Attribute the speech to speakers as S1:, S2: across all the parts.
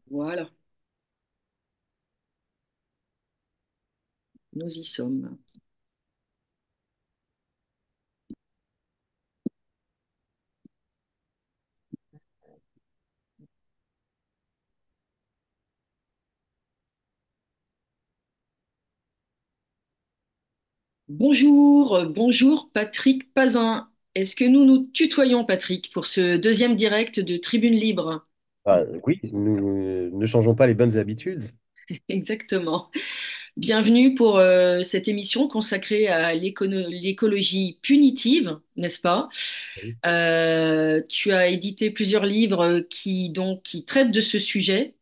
S1: Voilà, nous y sommes. Bonjour, bonjour Patrick Pazin. Est-ce que nous nous tutoyons, Patrick, pour ce deuxième direct de Tribune Libre?
S2: Ah, oui, nous ne changeons pas les bonnes habitudes.
S1: Exactement. Bienvenue pour cette émission consacrée à l'écologie punitive, n'est-ce pas?
S2: Oui.
S1: Tu as édité plusieurs livres qui traitent de ce sujet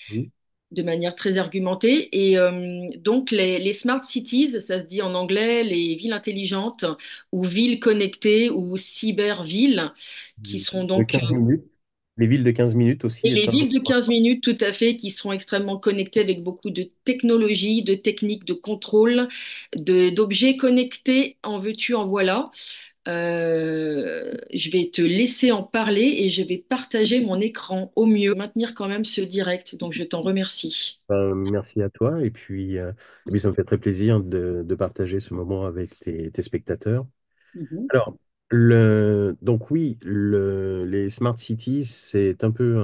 S2: Oui.
S1: de manière très argumentée. Et donc, les smart cities, ça se dit en anglais, les villes intelligentes ou villes connectées ou cybervilles, qui sont
S2: De
S1: donc
S2: 15 minutes. Les villes de 15 minutes
S1: et
S2: aussi
S1: les
S2: est
S1: villes de
S2: important.
S1: 15 minutes, tout à fait, qui seront extrêmement connectées avec beaucoup de technologies, de techniques de contrôle, d'objets connectés, en veux-tu, en voilà. Je vais te laisser en parler et je vais partager mon écran au mieux, maintenir quand même ce direct, donc je t'en remercie.
S2: Merci à toi et puis ça me fait très plaisir de partager ce moment avec tes spectateurs.
S1: Mhm.
S2: Alors, donc oui, les smart cities, c'est un peu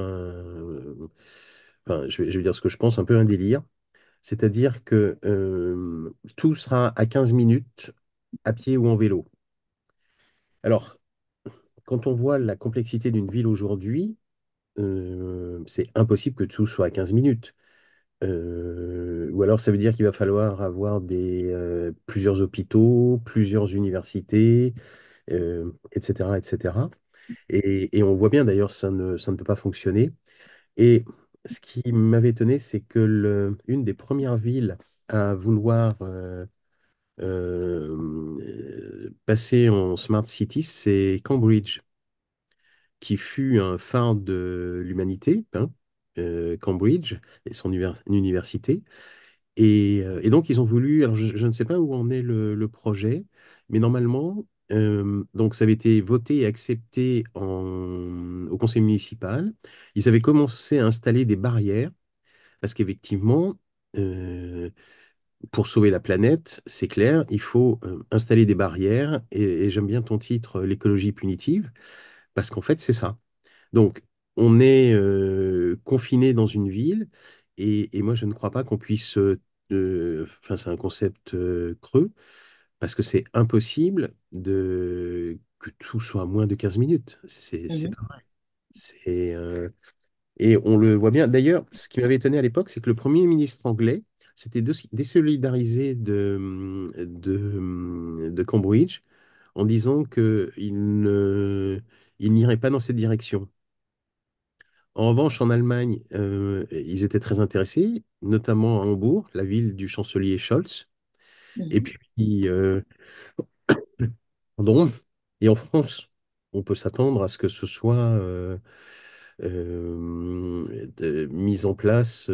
S2: enfin, je vais dire ce que je pense, un peu un délire. C'est-à-dire que tout sera à 15 minutes à pied ou en vélo. Alors, quand on voit la complexité d'une ville aujourd'hui, c'est impossible que tout soit à 15 minutes. Ou alors ça veut dire qu'il va falloir avoir plusieurs hôpitaux, plusieurs universités, etc., etc. Et on voit bien d'ailleurs, ça ne peut pas fonctionner. Et ce qui m'avait étonné, c'est que une des premières villes à vouloir passer en Smart City, c'est Cambridge, qui fut un phare de l'humanité, hein, Cambridge et son université. Et donc, ils ont voulu, alors je ne sais pas où en est le projet, mais normalement, donc ça avait été voté et accepté au conseil municipal. Ils avaient commencé à installer des barrières, parce qu'effectivement, euh, pour sauver la planète, c'est clair, il faut installer des barrières, et j'aime bien ton titre, l'écologie punitive, parce qu'en fait, c'est ça. Donc, on est confiné dans une ville et moi, je ne crois pas qu'on puisse. Enfin, c'est un concept creux parce que c'est impossible que tout soit à moins de 15 minutes. C'est
S1: Mhm.
S2: pas vrai. Et on le voit bien. D'ailleurs, ce qui m'avait étonné à l'époque, c'est que le Premier ministre anglais s'était désolidarisé de Cambridge en disant il n'irait pas dans cette direction. En revanche, en Allemagne, ils étaient très intéressés, notamment à Hambourg, la ville du chancelier Scholz. Et
S1: Mhm.
S2: puis, pardon, et en France, on peut s'attendre à ce que ce soit mis en place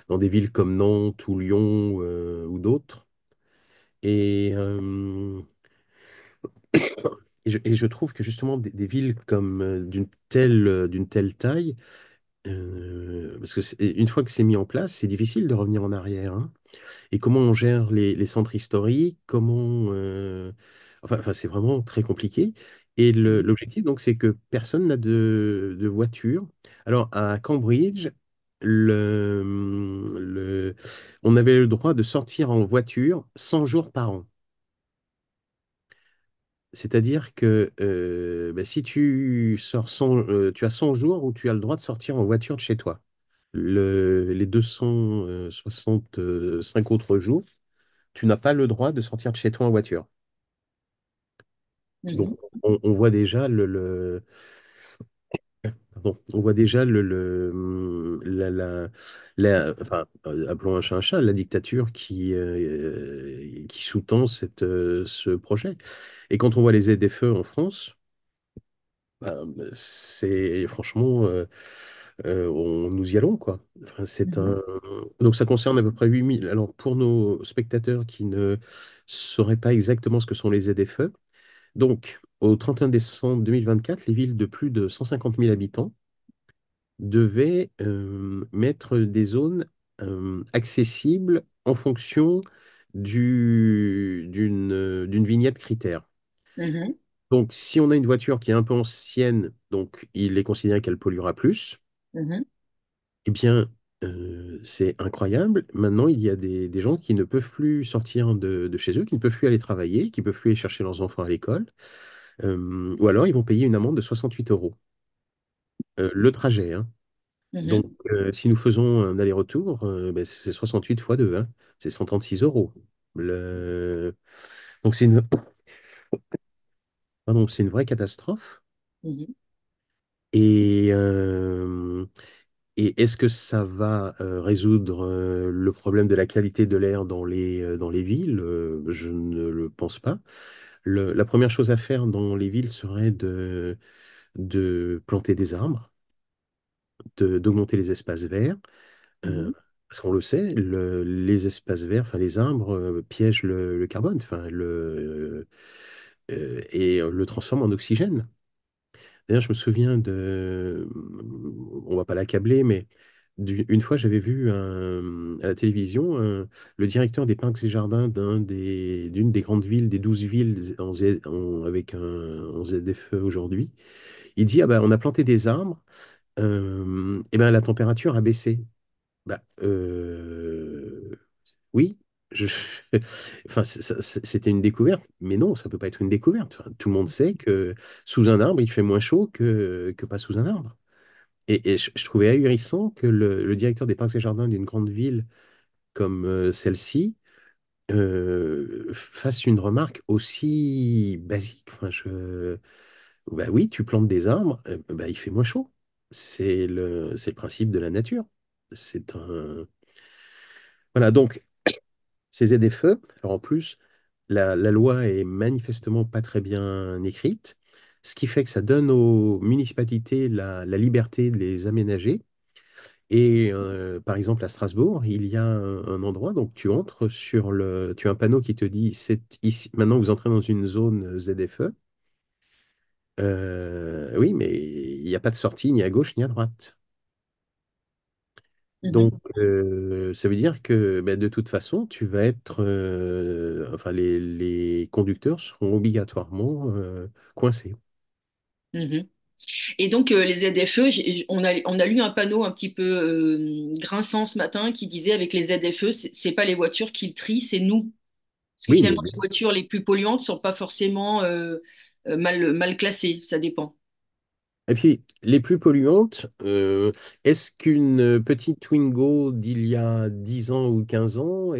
S2: dans des villes comme Nantes ou Lyon ou d'autres. Et, euh, et je trouve que justement des villes comme d'une telle taille, parce que une fois que c'est mis en place, c'est difficile de revenir en arrière, hein. Et comment on gère les centres historiques, enfin, c'est vraiment très compliqué. Et
S1: Mhm.
S2: l'objectif, donc, c'est que personne n'a de voiture. Alors, à Cambridge, le- on avait le droit de sortir en voiture 100 jours par an. C'est-à-dire que bah, si tu as 100 jours où tu as le droit de sortir en voiture de chez toi. Les 265 autres jours, tu n'as pas le droit de sortir de chez toi en voiture. Donc,
S1: Mhm.
S2: on voit déjà pardon, on voit déjà enfin, appelons un chat, la dictature qui sous-tend ce projet. Et quand on voit les ZFE en France, bah, c'est franchement, nous y allons, quoi. Enfin,
S1: Mhm.
S2: donc ça concerne à peu près 8 000. Alors pour nos spectateurs qui ne sauraient pas exactement ce que sont les ZFE, donc au 31 décembre 2024, les villes de plus de 150 000 habitants devait mettre des zones accessibles en fonction d'une vignette critère.
S1: Mhm,
S2: Donc, si on a une voiture qui est un peu ancienne, donc il est considéré qu'elle polluera plus,
S1: mhm.
S2: eh bien, c'est incroyable. Maintenant, il y a des gens qui ne peuvent plus sortir de chez eux, qui ne peuvent plus aller travailler, qui ne peuvent plus aller chercher leurs enfants à l'école, ou alors ils vont payer une amende de 68 euros. Le trajet, hein.
S1: Mhm,
S2: Donc, si nous faisons un aller-retour, ben, c'est 68 fois 2, hein. C'est 136 euros. Le... Donc, pardon, c'est une vraie catastrophe.
S1: mhm.
S2: Et, et est-ce que ça va résoudre le problème de la qualité de l'air dans les villes? Je ne le pense pas. La première chose à faire dans les villes serait de planter des arbres, d'augmenter les espaces verts. Euh,
S1: Mhm,
S2: parce qu'on le sait, les espaces verts, enfin les arbres, piègent le carbone, et le transforment en oxygène. D'ailleurs, je me souviens on va pas l'accabler, mais une fois, j'avais vu à la télévision le directeur des parcs et jardins d'une des grandes villes, des 12 villes avec en ZFE aujourd'hui. Il dit, ah ben, on a planté des arbres, et ben, la température a baissé. Bah, oui, je- enfin, c'était une découverte, mais non, ça peut pas être une découverte. Enfin, tout le monde sait que sous un arbre, il fait moins chaud que pas sous un arbre. Et je trouvais ahurissant que le directeur des parcs et jardins d'une grande ville comme celle-ci fasse une remarque aussi basique. Bah oui, tu plantes des arbres, bah, il fait moins chaud. C'est le principe de la nature. C'est un... Voilà, donc ces ZFE, alors en plus, la loi est manifestement pas très bien écrite, ce qui fait que ça donne aux municipalités la liberté de les aménager. Et par exemple, à Strasbourg, il y a un endroit, donc tu entres tu as un panneau qui te dit, c'est ici, maintenant vous entrez dans une zone ZFE. Oui, mais il n'y a pas de sortie ni à gauche ni à droite.
S1: mhm.
S2: Donc, ça veut dire que ben, de toute façon, tu vas être, enfin, les conducteurs seront obligatoirement coincés.
S1: Mhm. Et donc, les ZFE, on a lu un panneau un petit peu grinçant ce matin qui disait avec les ZFE, c'est pas les voitures qui le trient, c'est nous. Parce que
S2: Oui, mais
S1: finalement, les voitures les plus polluantes sont pas forcément mal classées, ça dépend.
S2: et puis les plus polluantes, est-ce qu'une petite Twingo d'il y a 10 ans ou 15 ans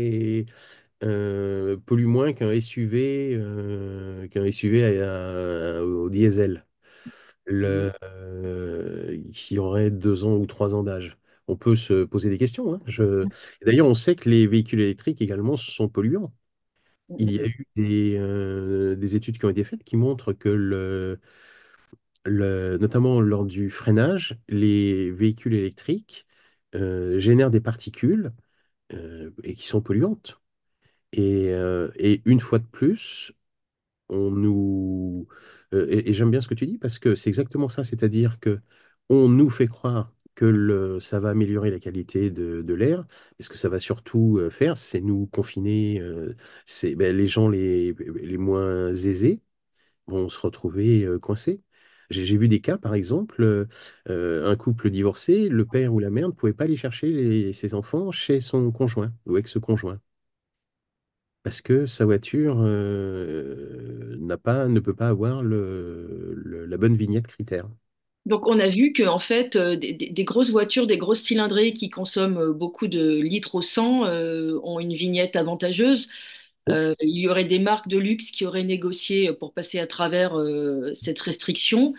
S2: pollue moins qu'un SUV au diesel?
S1: Mhm.
S2: Qui aurait 2 ans ou 3 ans d'âge. On peut se poser des questions, hein. D'ailleurs, on sait que les véhicules électriques également sont polluants. Il y a
S1: Mhm.
S2: eu des études qui ont été faites qui montrent que, notamment lors du freinage, les véhicules électriques génèrent des particules et qui sont polluantes. Et une fois de plus, on nous... et j'aime bien ce que tu dis parce que c'est exactement ça, c'est-à-dire que on nous fait croire que ça va améliorer la qualité de l'air, et ce que ça va surtout faire, c'est nous confiner, ben, les gens les moins aisés vont se retrouver coincés. J'ai vu des cas, par exemple, un couple divorcé, le père ou la mère ne pouvait pas aller chercher ses enfants chez son conjoint ou ex-conjoint parce que sa voiture ne peut pas avoir la bonne vignette critère.
S1: Donc, on a vu que en fait, des grosses voitures, des grosses cylindrées qui consomment beaucoup de litres au 100 ont une vignette avantageuse. Il y aurait des marques de luxe qui auraient négocié pour passer à travers cette restriction.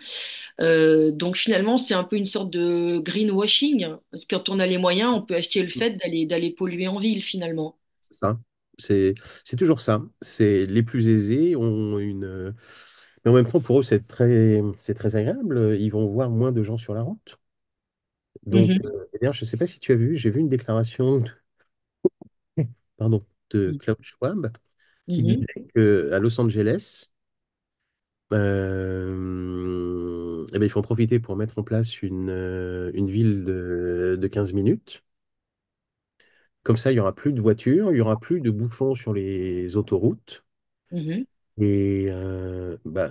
S1: Donc finalement, c'est un peu une sorte de greenwashing. Parce que quand on a les moyens, on peut acheter le fait d'aller polluer en ville finalement.
S2: C'est ça. C'est c'est toujours ça. C'est les plus aisés ont une. Mais en même temps, pour eux, c'est très agréable. Ils vont voir moins de gens sur la route. Donc,
S1: Mhm.
S2: et d'ailleurs, je ne sais pas si tu as vu, j'ai vu une déclaration pardon, de Klaus Schwab qui
S1: Mhm.
S2: disait qu'à Los Angeles, eh ben, il faut en profiter pour mettre en place une ville de 15 minutes. Comme ça, il n'y aura plus de voitures, il n'y aura plus de bouchons sur les autoroutes.
S1: Mhm.
S2: Et bah,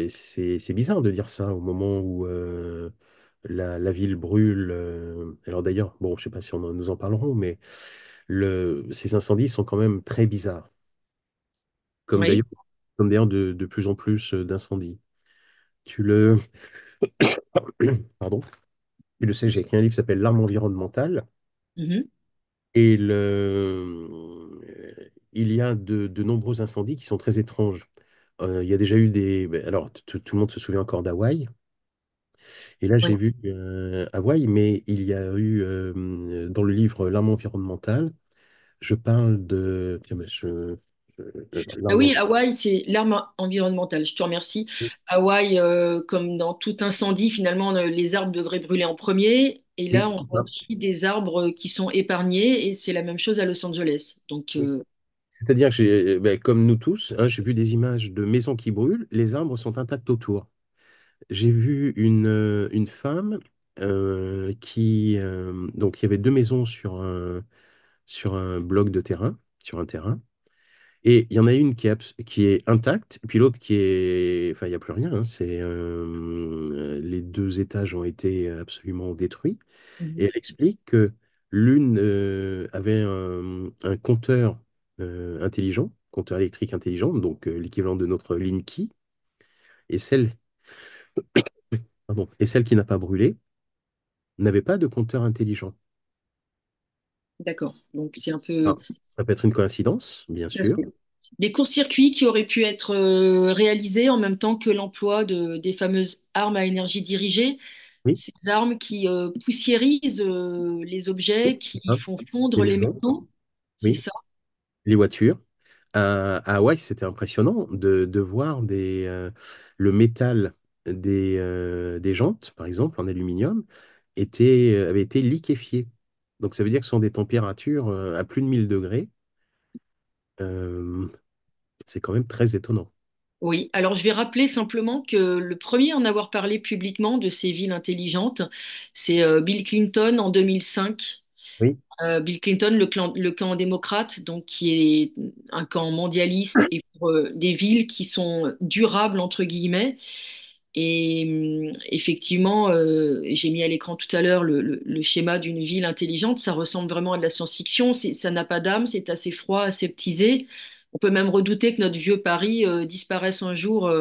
S2: c'est bizarre de dire ça au moment où la ville brûle. Alors d'ailleurs, bon, je ne sais pas si nous en parlerons, mais ces incendies sont quand même très bizarres. Comme
S1: Oui.
S2: d'ailleurs, comme d'ailleurs de plus en plus d'incendies. Tu le, pardon, tu le sais, j'ai écrit un livre qui s'appelle L'arme environnementale.
S1: Mhm.
S2: Et il y a de nombreux incendies qui sont très étranges. Il y a déjà eu des... ben, alors, tout le monde se souvient encore d'Hawaï. Et là,
S1: Ouais.
S2: j'ai vu Hawaï, mais il y a eu, dans le livre L'arme environnementale, je parle de... Tiens, mais
S1: Ah
S2: l'arme
S1: oui, Hawaï, c'est l'arme environnementale. Je te remercie. Hawaï, comme dans tout incendie, finalement, les arbres devraient brûler en premier. Et
S2: oui,
S1: là, on
S2: c'est
S1: voit
S2: ça.
S1: aussi des arbres qui sont épargnés. Et c'est la même chose à Los Angeles. Donc,
S2: Oui. C'est-à-dire que ben, comme nous tous, hein, j'ai vu des images de maisons qui brûlent, les arbres sont intacts autour. J'ai vu une femme donc il y avait deux maisons sur un bloc de terrain, sur un terrain. Et il y en a une qui est intacte, et puis l'autre qui est... Enfin, il n'y a plus rien, hein, les deux étages ont été absolument détruits. Et
S1: mhm.
S2: elle explique que l'une avait un compteur intelligent, compteur électrique intelligent, donc l'équivalent de notre Linky, et celle qui n'a pas brûlé n'avait pas de compteur intelligent.
S1: D'accord. Donc, c'est un peu.
S2: Alors, ça peut être une coïncidence, bien sûr.
S1: Des courts-circuits qui auraient pu être réalisés en même temps que l'emploi des fameuses armes à énergie dirigée.
S2: Oui,
S1: Ces armes qui poussiérisent les objets, qui
S2: hein,
S1: font
S2: les
S1: fondre les
S2: maisons,
S1: métaux. C'est
S2: oui,
S1: ça.
S2: les voitures. À Hawaï, c'était impressionnant de voir le métal des jantes, par exemple, en aluminium, avait été liquéfié. Donc ça veut dire que ce sont des températures à plus de 1000 degrés. Euh, c'est quand même très étonnant.
S1: Oui, alors je vais rappeler simplement que le premier à en avoir parlé publiquement de ces villes intelligentes, c'est Bill Clinton en 2005.
S2: Oui,
S1: Bill Clinton, le camp démocrate, donc qui est un camp mondialiste et pour des villes qui sont durables, entre guillemets. Et effectivement, j'ai mis à l'écran tout à l'heure le schéma d'une ville intelligente. Ça ressemble vraiment à de la science-fiction. Ça n'a pas d'âme, c'est assez froid, aseptisé. On peut même redouter que notre vieux Paris disparaisse un jour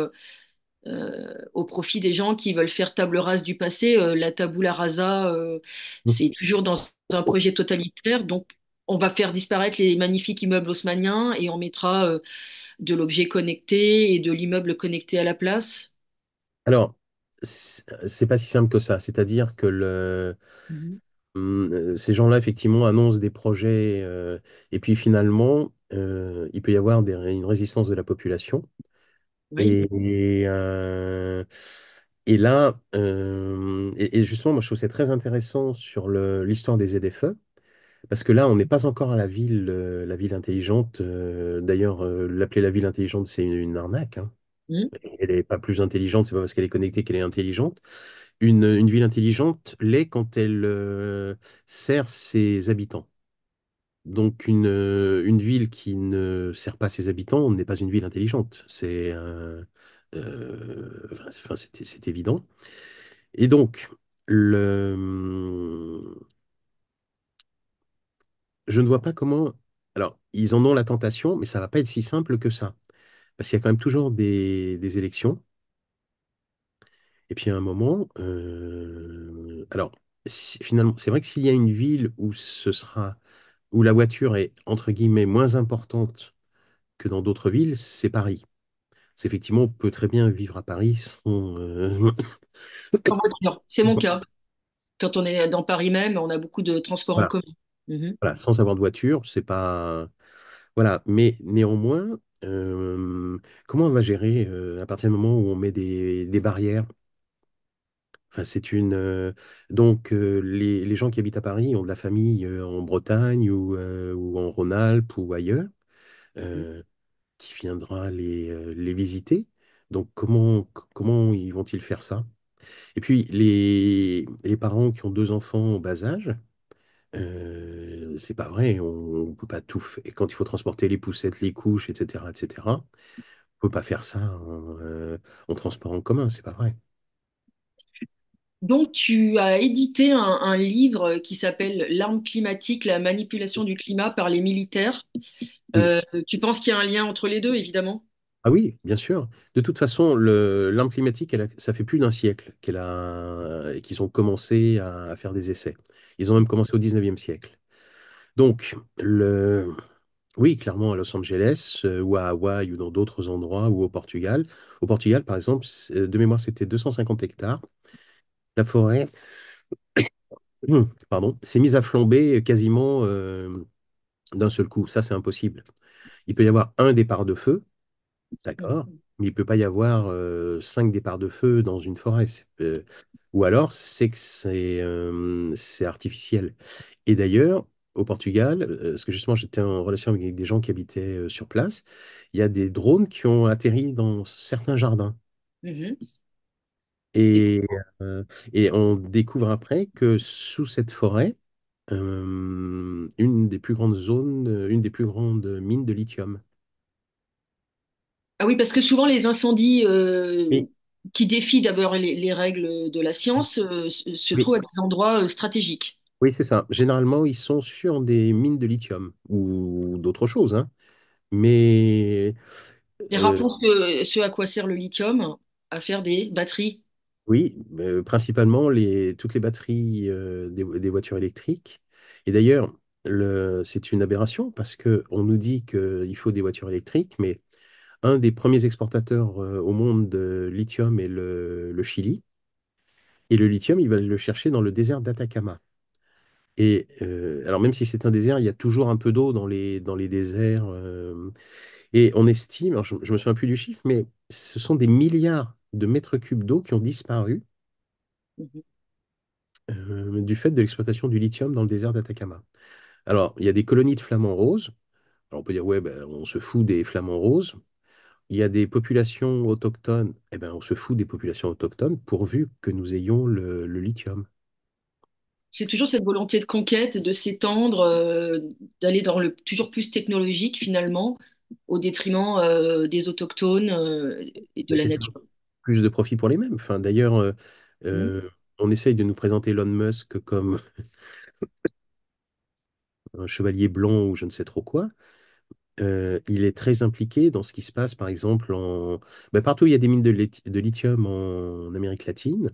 S1: au profit des gens qui veulent faire table rase du passé. La tabula rasa, c'est toujours dans un projet totalitaire. Donc, on va faire disparaître les magnifiques immeubles haussmanniens et on mettra de l'objet connecté et de l'immeuble connecté à la place.
S2: alors, c'est pas si simple que ça. C'est-à-dire que
S1: Mhm.
S2: ces gens-là, effectivement, annoncent des projets et puis finalement, il peut y avoir une résistance de la population.
S1: Oui.
S2: Et là, et justement, moi, je trouve que c'est très intéressant sur l'histoire des ZFE, parce que là, on n'est pas encore à la ville intelligente. D'ailleurs, l'appeler la ville intelligente, c'est une arnaque, hein.
S1: Mhm.
S2: Elle n'est pas plus intelligente, c'est pas parce qu'elle est connectée qu'elle est intelligente. Une ville intelligente l'est quand elle sert ses habitants. Donc, une ville qui ne sert pas ses habitants n'est pas une ville intelligente. Enfin, c'est évident. Et donc, je ne vois pas comment. Alors, ils en ont la tentation, mais ça va pas être si simple que ça. Parce qu'il y a quand même toujours des élections. Et puis, à un moment, alors, finalement, c'est vrai que s'il y a une ville où la voiture est, entre guillemets, moins importante que dans d'autres villes, c'est Paris. C'est effectivement, on peut très bien vivre à Paris sans,
S1: En voiture, c'est mon cas. Quand on est dans Paris même, on a beaucoup de transports en
S2: voilà,
S1: commun. Mhm.
S2: voilà, sans avoir de voiture, c'est pas. Voilà, mais néanmoins, comment on va gérer à partir du moment où on met des barrières? Enfin, donc, les gens qui habitent à Paris ont de la famille en Bretagne ou en Rhône-Alpes ou ailleurs euh, qui viendra les visiter. Donc, comment ils vont-ils faire ça? Et puis, les parents qui ont deux enfants en bas âge, c'est pas vrai, on ne peut pas tout faire. Et quand il faut transporter les poussettes, les couches, etc., on peut pas faire ça en transport en commun, c'est pas vrai.
S1: Donc, tu as édité un livre qui s'appelle L'arme climatique, la manipulation du climat par les militaires.
S2: Oui.
S1: Tu penses qu'il y a un lien entre les deux, évidemment?
S2: Ah oui, bien sûr. De toute façon, l'arme climatique, ça fait plus d'un siècle qu'ils ont commencé à faire des essais. Ils ont même commencé au 19e siècle. Donc, oui, clairement à Los Angeles, ou à Hawaï, ou dans d'autres endroits, ou au Portugal. Au Portugal, par exemple, de mémoire, c'était 250 hectares. La forêt, pardon, s'est mise à flamber quasiment d'un seul coup. Ça, c'est impossible. Il peut y avoir un départ de feu, d'accord, mais il ne peut pas y avoir cinq départs de feu dans une forêt. Ou alors, c'est que c'est artificiel. Et d'ailleurs, au Portugal, parce que justement, j'étais en relation avec des gens qui habitaient sur place, il y a des drones qui ont atterri dans certains jardins.
S1: Mhm.
S2: Et, euh, et on découvre après que sous cette forêt, une des plus grandes zones, une des plus grandes mines de lithium.
S1: Ah oui, parce que souvent les incendies
S2: Oui,
S1: qui défient d'abord les règles de la science se
S2: oui,
S1: trouvent à des endroits stratégiques.
S2: oui, c'est ça. Généralement, ils sont sur des mines de lithium ou d'autres choses, hein. Mais
S1: Et
S2: euh,
S1: rappelons ce à quoi sert le lithium, à faire des batteries.
S2: oui, principalement toutes les batteries des voitures électriques. Et d'ailleurs, c'est une aberration parce qu'on nous dit qu'il faut des voitures électriques, mais un des premiers exportateurs au monde de lithium est le Chili. Et le lithium, ils veulent le chercher dans le désert d'Atacama. Et alors, même si c'est un désert, il y a toujours un peu d'eau dans les déserts. Et on estime, alors je ne me souviens plus du chiffre, mais ce sont des milliards de mètres cubes d'eau qui ont disparu
S1: Mhm.
S2: du fait de l'exploitation du lithium dans le désert d'Atacama. Alors, il y a des colonies de flamants roses. Alors, on peut dire, ouais, ben, on se fout des flamants roses. Il y a des populations autochtones. Eh ben, on se fout des populations autochtones pourvu que nous ayons le lithium.
S1: C'est toujours cette volonté de conquête, de s'étendre, d'aller dans le toujours plus technologique finalement, au détriment des autochtones et de
S2: Ben,
S1: la
S2: c'est
S1: nature.
S2: toujours plus de profit pour les mêmes. Enfin, d'ailleurs,
S1: Mhm.
S2: euh, on essaye de nous présenter Elon Musk comme un chevalier blanc ou je ne sais trop quoi. Il est très impliqué dans ce qui se passe, par exemple, partout où il y a des mines de lithium en Amérique latine,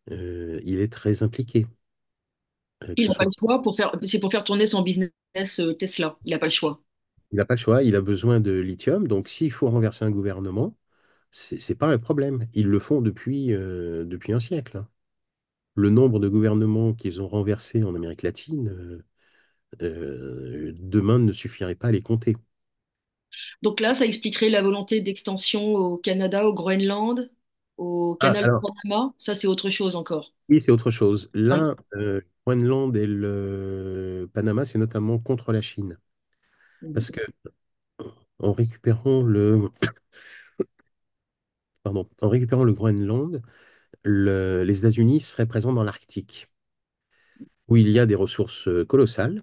S2: il est très impliqué. Que
S1: Il
S2: ce
S1: n'a pas
S2: soit,
S1: le choix c'est pour faire tourner son business Tesla. Il n'a pas le choix.
S2: il n'a pas le choix, il a besoin de lithium, donc s'il faut renverser un gouvernement, c'est pas un problème. Ils le font depuis un siècle, hein. Le nombre de gouvernements qu'ils ont renversés en Amérique latine, demain ne suffirait pas à les compter.
S1: Donc là, ça expliquerait la volonté d'extension au Canada, au Groenland, au
S2: Ah,
S1: canal de
S2: alors,
S1: Panama. Ça, c'est autre chose encore.
S2: oui, c'est autre chose.
S1: Ouais.
S2: Là, Groenland et le Panama, c'est notamment contre la Chine. Parce
S1: Mhm.
S2: que en récupérant en récupérant le Groenland, les États-Unis seraient présents dans l'Arctique, où il y a des ressources colossales,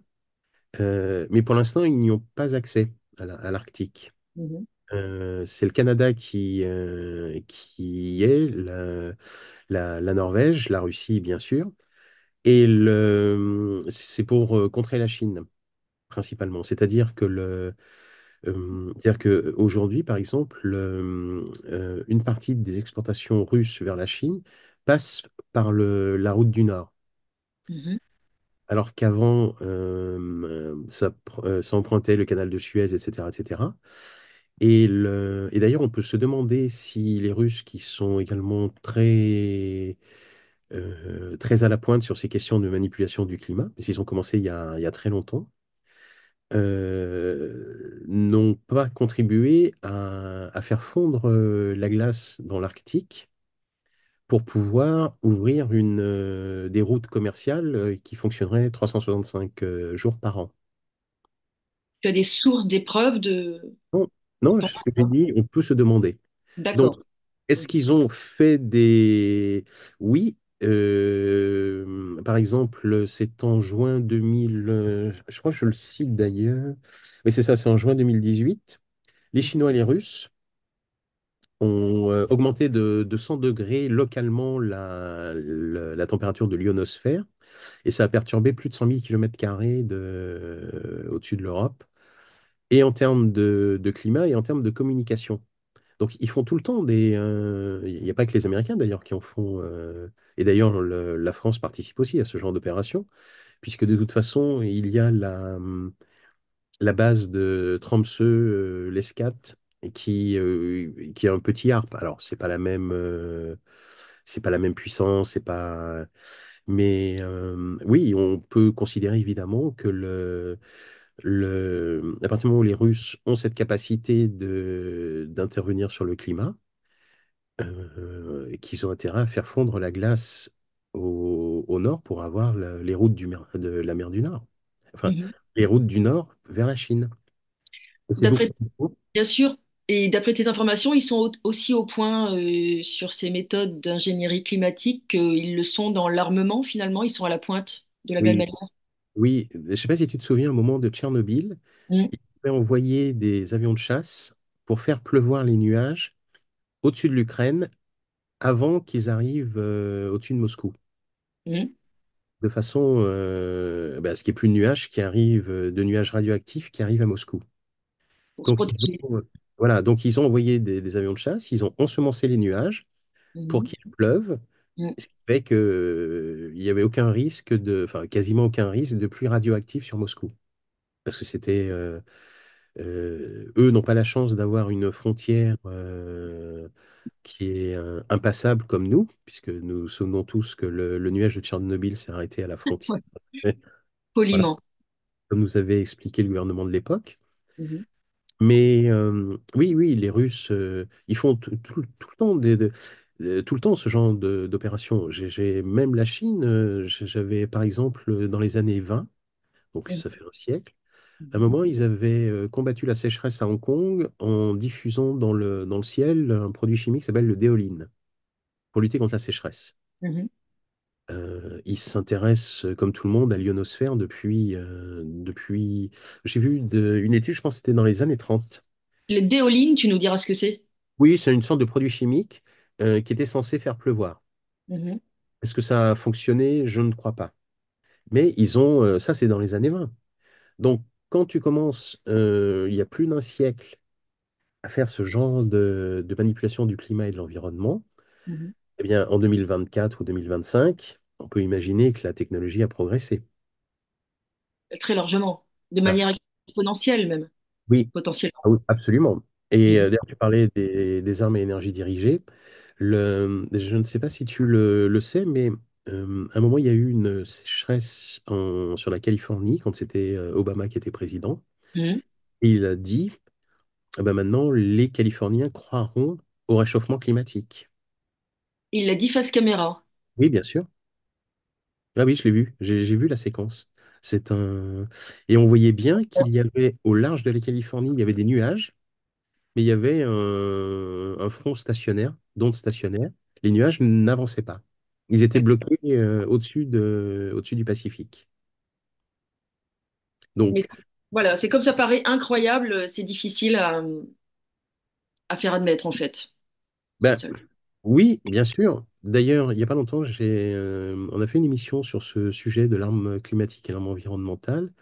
S2: mais pour l'instant, ils n'y ont pas accès à l'Arctique.
S1: Mhm.
S2: C'est le Canada qui est, la Norvège, la Russie, bien sûr, et c'est pour contrer la Chine, principalement. C'est-à-dire qu'aujourd'hui, par exemple, une partie des exportations russes vers la Chine passe par la route du Nord.
S1: Mhm.
S2: Alors qu'avant, ça empruntait le canal de Suez, etc., etc. Et d'ailleurs, on peut se demander si les Russes, qui sont également très à la pointe sur ces questions de manipulation du climat, parce qu'ils ont commencé il y a très longtemps, n'ont pas contribué à faire fondre la glace dans l'Arctique pour pouvoir ouvrir des routes commerciales qui fonctionneraient 365 jours par an.
S1: Tu as des sources, des preuves de...
S2: Non,
S1: Tu
S2: non, ce
S1: penses
S2: que j'ai
S1: pas.
S2: dit, on peut se demander. Donc,
S1: D'accord.
S2: Est-ce qu'ils ont fait des... Oui. Par exemple, c'est en juin 2000, je crois que je le cite d'ailleurs. Mais c'est ça, c'est en juin 2018. Les Chinois et les Russes ont augmenté de 100 degrés localement la température de l'ionosphère et ça a perturbé plus de 100 000 km² au-dessus de l'Europe, et en termes de climat et en termes de communication. Donc, ils font tout le temps des. Il n'y a pas que les Américains d'ailleurs qui en font. Et d'ailleurs, la France participe aussi à ce genre d'opération, puisque de toute façon, il y a la base de Tromsø-Lescat qui est un petit harpe. Alors, c'est pas la même puissance, c'est pas. Mais oui, on peut considérer évidemment que à partir du moment où les Russes ont cette capacité d'intervenir sur le climat, et qu'ils ont intérêt à faire fondre la glace au nord pour avoir les routes de la mer du Nord. Enfin,
S1: Mhm.
S2: les routes du Nord vers la Chine. Et c'est beaucoup
S1: D'après,
S2: plus gros.
S1: bien sûr, et d'après tes informations, ils sont aussi au point sur ces méthodes d'ingénierie climatique qu'ils le sont dans l'armement finalement, ils sont à la pointe de la même
S2: Oui,
S1: manière.
S2: oui. Je ne sais pas si tu te souviens, au moment de Tchernobyl,
S1: Mm,
S2: ils avaient envoyé des avions de chasse pour faire pleuvoir les nuages au-dessus de l'Ukraine avant qu'ils arrivent au-dessus de Moscou.
S1: mm.
S2: De façon à ce qu'il n'y ait plus de nuages qui arrivent, de nuages radioactifs qui arrivent à Moscou.
S1: Pour se
S2: Donc,
S1: protéger.
S2: voilà, donc ils ont envoyé des avions de chasse, ils ont ensemencé les nuages pour
S1: Mhm,
S2: qu'il pleuve,
S1: mm.
S2: ce qui fait que, il n'y avait aucun risque enfin quasiment aucun risque de pluie radioactive sur Moscou. Parce que eux n'ont pas la chance d'avoir une frontière qui est impassable comme nous, puisque nous souvenons tous que le nuage de Tchernobyl s'est arrêté à la frontière.
S1: Ouais,
S2: Voilà,
S1: poliment.
S2: comme nous avait expliqué le gouvernement de l'époque.
S1: Mhm,
S2: Mais oui, oui, les Russes, ils font tout le temps tout le temps ce genre d'opération. Même la Chine, j'avais par exemple dans les années 20, donc
S1: mhm,
S2: ça fait un siècle, à un
S1: mhm,
S2: moment, ils avaient combattu la sécheresse à Hong Kong en diffusant dans le ciel un produit chimique qui s'appelle le déoline pour lutter contre la sécheresse.
S1: mhm.
S2: Ils s'intéressent, comme tout le monde, à l'ionosphère j'ai vu une étude, je pense que c'était dans les années 30.
S1: Les déolines, tu nous diras ce que c'est.
S2: Oui, c'est une sorte de produit chimique qui était censé faire pleuvoir.
S1: Mhm,
S2: Est-ce que ça a fonctionné? Je ne crois pas. Mais ça c'est dans les années 20. Donc, quand tu commences, il y a plus d'un siècle, à faire ce genre de manipulation du climat et de l'environnement,
S1: mhm.
S2: eh bien, en 2024 ou 2025, on peut imaginer que la technologie a progressé.
S1: Très largement, de
S2: Ah,
S1: manière exponentielle même,
S2: oui,
S1: potentiellement.
S2: ah oui, absolument. Et
S1: Mhm,
S2: d'ailleurs, tu parlais des armes à énergie dirigée. Je ne sais pas si tu le sais, mais à un moment, il y a eu une sécheresse sur la Californie quand c'était Obama qui était président.
S1: mhm.
S2: Et il a dit, ah ben maintenant, les Californiens croiront au réchauffement climatique.
S1: Il l'a dit face caméra.
S2: Oui, bien sûr. Ah oui, je l'ai vu. J'ai vu la séquence. C'est un... Et on voyait bien qu'il y avait, au large de la Californie, il y avait des nuages, mais il y avait un front stationnaire, d'ondes stationnaires. Les nuages n'avançaient pas. Ils étaient
S1: D'accord.
S2: bloqués au-dessus du Pacifique.
S1: Mais
S2: Donc,
S1: voilà, c'est comme ça paraît incroyable, c'est difficile à faire admettre en fait. C'est
S2: ben,
S1: ça.
S2: oui, bien sûr. D'ailleurs, il n'y a pas longtemps, on a fait une émission sur ce sujet de l'arme climatique et l'arme environnementale.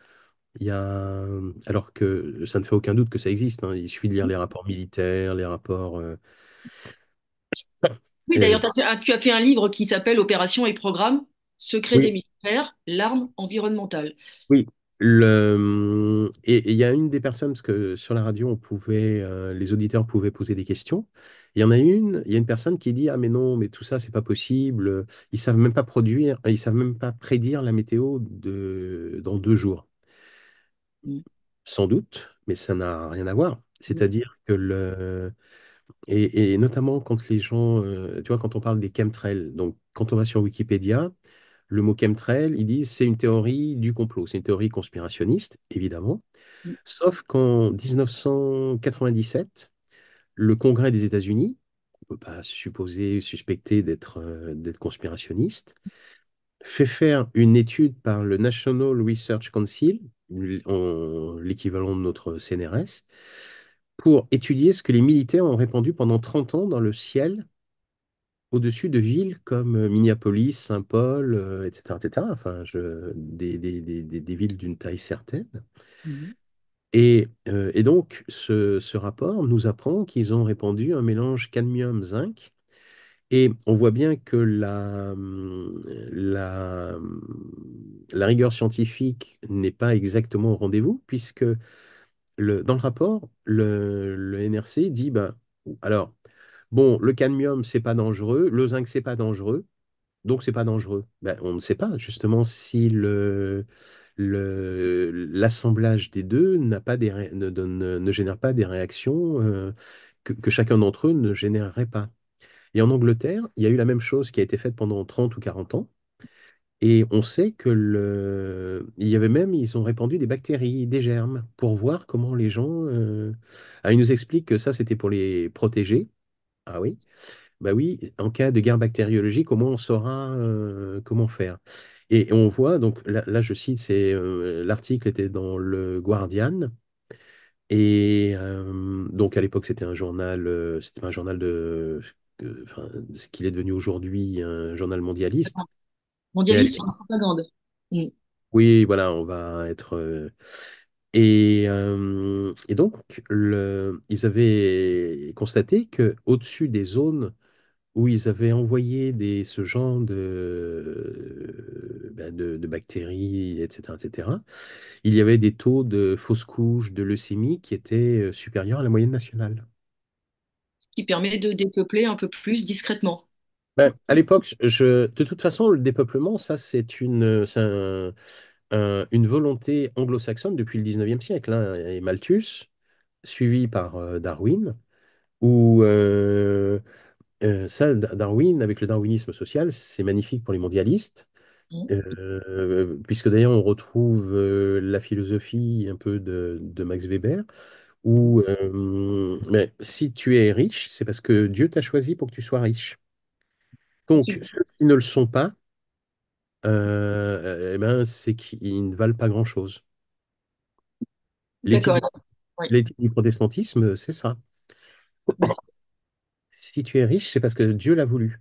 S2: Alors que ça ne fait aucun doute que ça existe, hein. Il suffit de lire les rapports militaires, les rapports.
S1: Oui,
S2: Euh,
S1: d'ailleurs, tu as fait un livre qui s'appelle Opération et Programme, Secret des
S2: oui,
S1: militaires, l'arme environnementale.
S2: oui. Et il y a une des personnes, parce que sur la radio, les auditeurs pouvaient poser des questions. Il y a une personne qui dit, ah mais non, mais tout ça, c'est pas possible. Ils savent même pas ils savent même pas prédire la météo dans 2 jours.
S1: Mm,
S2: Sans doute, mais ça n'a rien à voir.
S1: mm,
S2: C'est-à-dire que et notamment quand les gens, tu vois, quand on parle des chemtrails, donc quand on va sur Wikipédia, le mot chemtrail, ils disent c'est une théorie du complot, c'est une théorie conspirationniste, évidemment.
S1: mm,
S2: Sauf qu'en 1997, le Congrès des États-Unis peut pas supposer, suspecter d'être conspirationniste, fait faire une étude par le National Research Council, l'équivalent de notre CNRS, pour étudier ce que les militaires ont répandu pendant 30 ans dans le ciel au-dessus de villes comme Minneapolis, Saint-Paul, etc., etc. Enfin, des villes d'une taille certaine.
S1: Mhm.
S2: Et donc, ce rapport nous apprend qu'ils ont répandu un mélange cadmium-zinc. Et on voit bien que la rigueur scientifique n'est pas exactement au rendez-vous, puisque dans le rapport, le NRC dit, bah, alors, bon, le cadmium, c'est pas dangereux, le zinc, c'est pas dangereux, donc c'est pas dangereux. Ben, on ne sait pas, justement, si l'assemblage des deux n'a pas ne génère pas des réactions que chacun d'entre eux ne générerait pas. Et en Angleterre, il y a eu la même chose qui a été faite pendant 30 ou 40 ans. Et on sait que il y avait même, ils ont répandu des bactéries, des germes, pour voir comment les gens. Ah, ils nous expliquent que ça, c'était pour les protéger. Ah oui, bah oui, en cas de guerre bactériologique, comment on saura comment faire? Et on voit, donc là, je cite, l'article était dans le Guardian. Et donc à l'époque, c'était un journal enfin, ce qu'il est devenu aujourd'hui, un journal mondialiste. Mais à
S1: Mondialiste
S2: l'époque,
S1: sur la propagande. Mhm.
S2: oui, voilà, on va être. Et donc, ils avaient constaté que au-dessus des zones où ils avaient envoyé ce genre de bactéries, etc., etc., il y avait des taux de fausses couches, de leucémie qui étaient supérieurs à la moyenne nationale.
S1: Ce qui permet de dépeupler un peu plus discrètement.
S2: Ben, à l'époque, de toute façon, le dépeuplement, ça, une volonté anglo-saxonne depuis le 19e siècle, hein, et Malthus, suivi par Darwin, où Darwin, avec le darwinisme social, c'est magnifique pour les mondialistes,
S1: Mhm.
S2: puisque d'ailleurs on retrouve la philosophie un peu de Max Weber, où mais si tu es riche, c'est parce que Dieu t'a choisi pour que tu sois riche. Donc,
S1: Absolument.
S2: ceux qui ne le sont pas, eh ben, c'est qu'ils ne valent pas grand-chose. L'éthique
S1: D'accord.
S2: du,
S1: Oui.
S2: l'éthique du protestantisme, c'est ça. Si tu es riche, c'est parce que Dieu l'a voulu.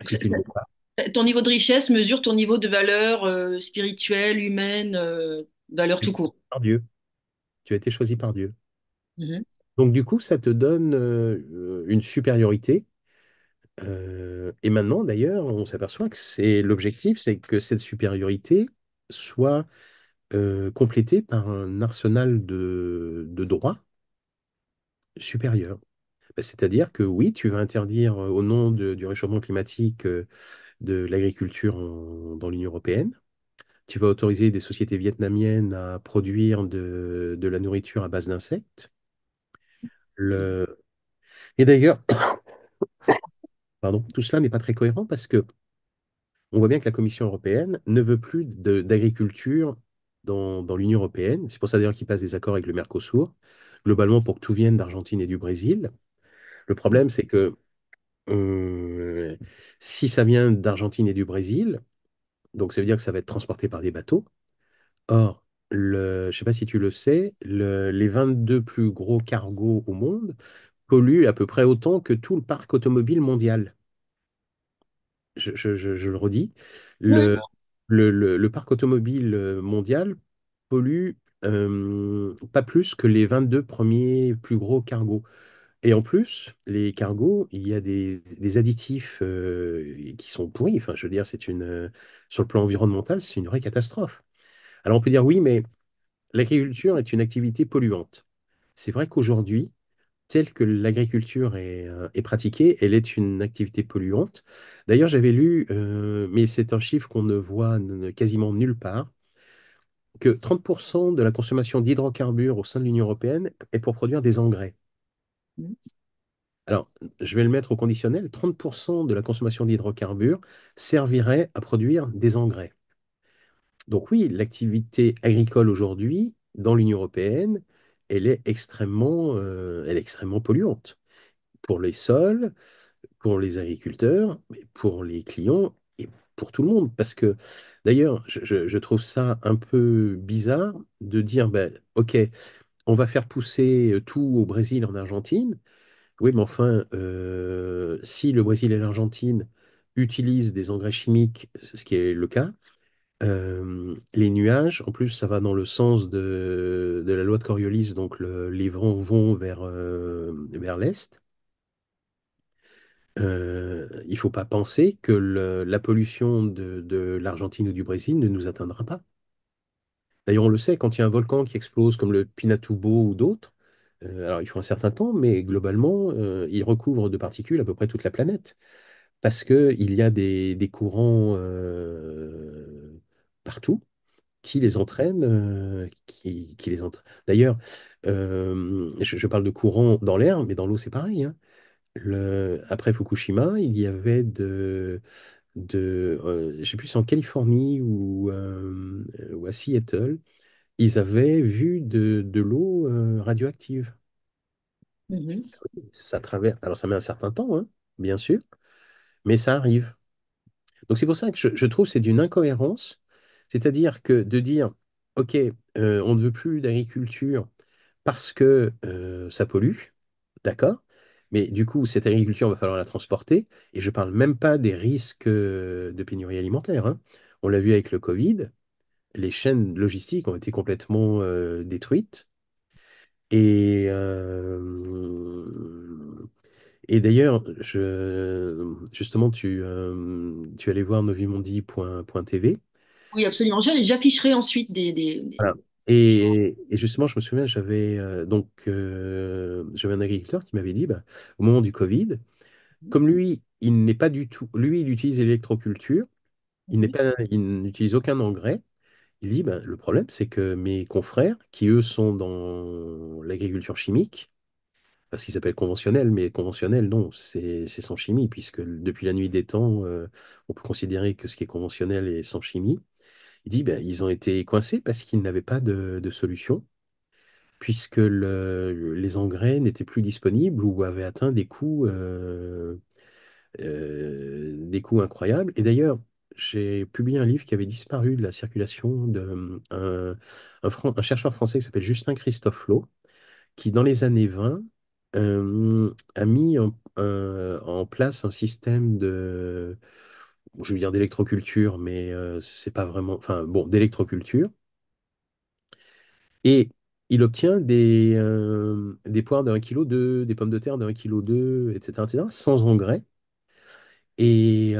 S1: Donc,
S2: Si tu ne l'es pas,
S1: ton niveau de richesse mesure ton niveau de valeur spirituelle, humaine, valeur
S2: tu es
S1: tout court.
S2: par Dieu. Tu as été choisi par Dieu.
S1: Mhm.
S2: Donc, du coup, ça te donne une supériorité. Et maintenant, d'ailleurs, on s'aperçoit que c'est l'objectif, c'est que cette supériorité soit complétée par un arsenal de droits supérieur. Ben, c'est-à-dire que oui, tu vas interdire au nom du réchauffement climatique de l'agriculture dans l'Union européenne. Tu vas autoriser des sociétés vietnamiennes à produire de la nourriture à base d'insectes. Le... Et d'ailleurs, pardon, tout cela n'est pas très cohérent parce que on voit bien que la Commission européenne ne veut plus d'agriculture dans l'Union européenne. C'est pour ça d'ailleurs qu'ils passent des accords avec le Mercosur, globalement pour que tout vienne d'Argentine et du Brésil. Le problème, c'est que euh, si ça vient d'Argentine et du Brésil, donc ça veut dire que ça va être transporté par des bateaux. Or, je ne sais pas si tu le sais, les 22 plus gros cargos au monde polluent à peu près autant que tout le parc automobile mondial. Je le redis,
S1: Oui.
S2: le parc automobile mondial pollue pas plus que les 22 premiers plus gros cargos. Et en plus, les cargos, il y a des additifs qui sont pourris. Enfin, je veux dire, sur le plan environnemental, c'est une vraie catastrophe. Alors on peut dire oui, mais l'agriculture est une activité polluante. C'est vrai qu'aujourd'hui, telle que l'agriculture est pratiquée, elle est une activité polluante. D'ailleurs, j'avais lu, mais c'est un chiffre qu'on ne voit quasiment nulle part, que 30% de la consommation d'hydrocarbures au sein de l'Union européenne est pour produire des engrais. Alors, je vais le mettre au conditionnel, 30% de la consommation d'hydrocarbures servirait à produire des engrais. Donc oui, l'activité agricole aujourd'hui, dans l'Union européenne, elle est extrêmement polluante. pour les sols, pour les agriculteurs, mais pour les clients et pour tout le monde. Parce que d'ailleurs, je trouve ça un peu bizarre de dire, ben, OK, on va faire pousser tout au Brésil, en Argentine. Oui, mais enfin, si le Brésil et l'Argentine utilisent des engrais chimiques, ce qui est le cas, les nuages, en plus, ça va dans le sens de la loi de Coriolis, donc les vents vont vers l'est. Il ne faut pas penser que la pollution de l'Argentine ou du Brésil ne nous atteindra pas. D'ailleurs, on le sait, quand il y a un volcan qui explose comme le Pinatubo ou d'autres, alors il faut un certain temps, mais globalement, il recouvre de particules à peu près toute la planète. Parce qu'il y a des courants partout qui les entraînent. Qui les entraînent. D'ailleurs, je parle de courants dans l'air, mais dans l'eau, c'est pareil, hein. Après Fukushima, il y avait je ne sais plus si c'est en Californie ou à Seattle, ils avaient vu de l'eau radioactive.
S1: Mhm.
S2: Ça traverse, alors ça met un certain temps, hein, bien sûr, mais ça arrive. Donc c'est pour ça que je trouve que c'est d'une incohérence, c'est-à-dire que de dire, OK, on ne veut plus d'agriculture parce que ça pollue, d'accord, mais du coup, cette agriculture, va falloir la transporter, et je ne parle même pas des risques de pénurie alimentaire, hein. On l'a vu avec le Covid, les chaînes logistiques ont été complètement détruites. Et, et d'ailleurs, justement, tu allais voir novimondi.tv.
S1: Oui, absolument. J'afficherai ensuite
S2: Voilà.
S1: des-
S2: Et justement, je me souviens, j'avais un agriculteur qui m'avait dit, bah, au moment du Covid, comme lui, il n'est pas du tout, lui, il utilise l'électroculture,
S1: Mhm.
S2: il n'utilise aucun engrais. Il dit, bah, le problème, c'est que mes confrères, qui eux sont dans l'agriculture chimique, parce qu'ils s'appellent conventionnels, mais conventionnel, non, c'est sans chimie, puisque depuis la nuit des temps, on peut considérer que ce qui est conventionnel est sans chimie. Il dit, ben, ils ont été coincés parce qu'ils n'avaient pas de solution, puisque les engrais n'étaient plus disponibles ou avaient atteint des coûts incroyables. Et d'ailleurs, j'ai publié un livre qui avait disparu de la circulation un chercheur français qui s'appelle Justin Christophe Law, qui, dans les années 20, a mis en place un système je veux dire d'électroculture, mais c'est pas vraiment, enfin bon, d'électroculture, et il obtient des poires de 1,2 kg, des pommes de terre de 1,2 kg, etc., sans engrais. Et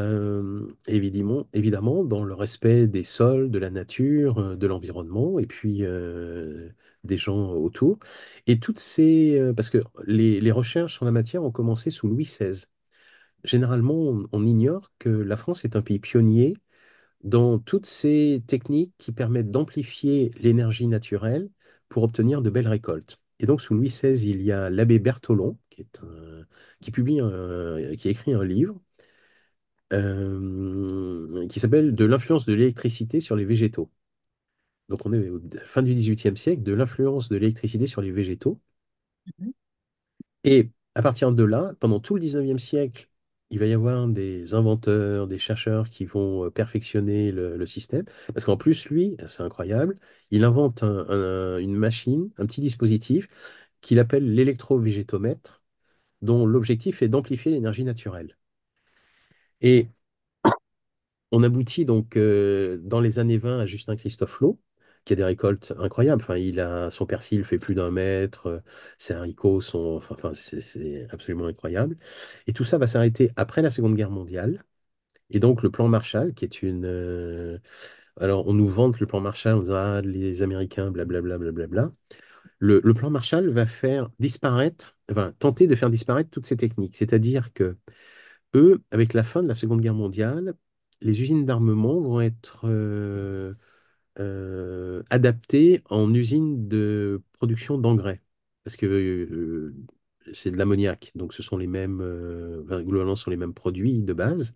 S2: évidemment, dans le respect des sols, de la nature, de l'environnement, et puis des gens autour. Et parce que les recherches en la matière ont commencé sous Louis XVI. Généralement, on ignore que la France est un pays pionnier dans toutes ces techniques qui permettent d'amplifier l'énergie naturelle pour obtenir de belles récoltes. Et donc, sous Louis XVI, il y a l'abbé Bertholon, qui a écrit un livre qui s'appelle De l'influence de l'électricité sur les végétaux. Donc on est fin du XVIIIe siècle, de l'influence de l'électricité sur les végétaux.
S1: Mhm.
S2: Et à partir de là, pendant tout le XIXe siècle, il va y avoir des inventeurs, des chercheurs qui vont perfectionner le système. Parce qu'en plus, lui, c'est incroyable, il invente une machine, un petit dispositif qu'il appelle l'électrovégétomètre, dont l'objectif est d'amplifier l'énergie naturelle. Et on aboutit donc dans les années 20 à Justin Christophe Law, qui a des récoltes incroyables. Enfin, son persil fait plus d'1 mètre, ses haricots sont, enfin, c'est absolument incroyable. Et tout ça va s'arrêter après la Seconde Guerre mondiale. Et donc le plan Marshall, qui est alors, on nous vante le plan Marshall en disant, ah, les Américains, blablabla, blablabla. Le plan Marshall va faire disparaître, enfin, tenter de faire disparaître toutes ces techniques. C'est-à-dire que eux, avec la fin de la Seconde Guerre mondiale, les usines d'armement vont être adaptées en usines de production d'engrais. Parce que c'est de l'ammoniac, donc ce sont les mêmes, enfin, globalement, ce sont les mêmes produits de base.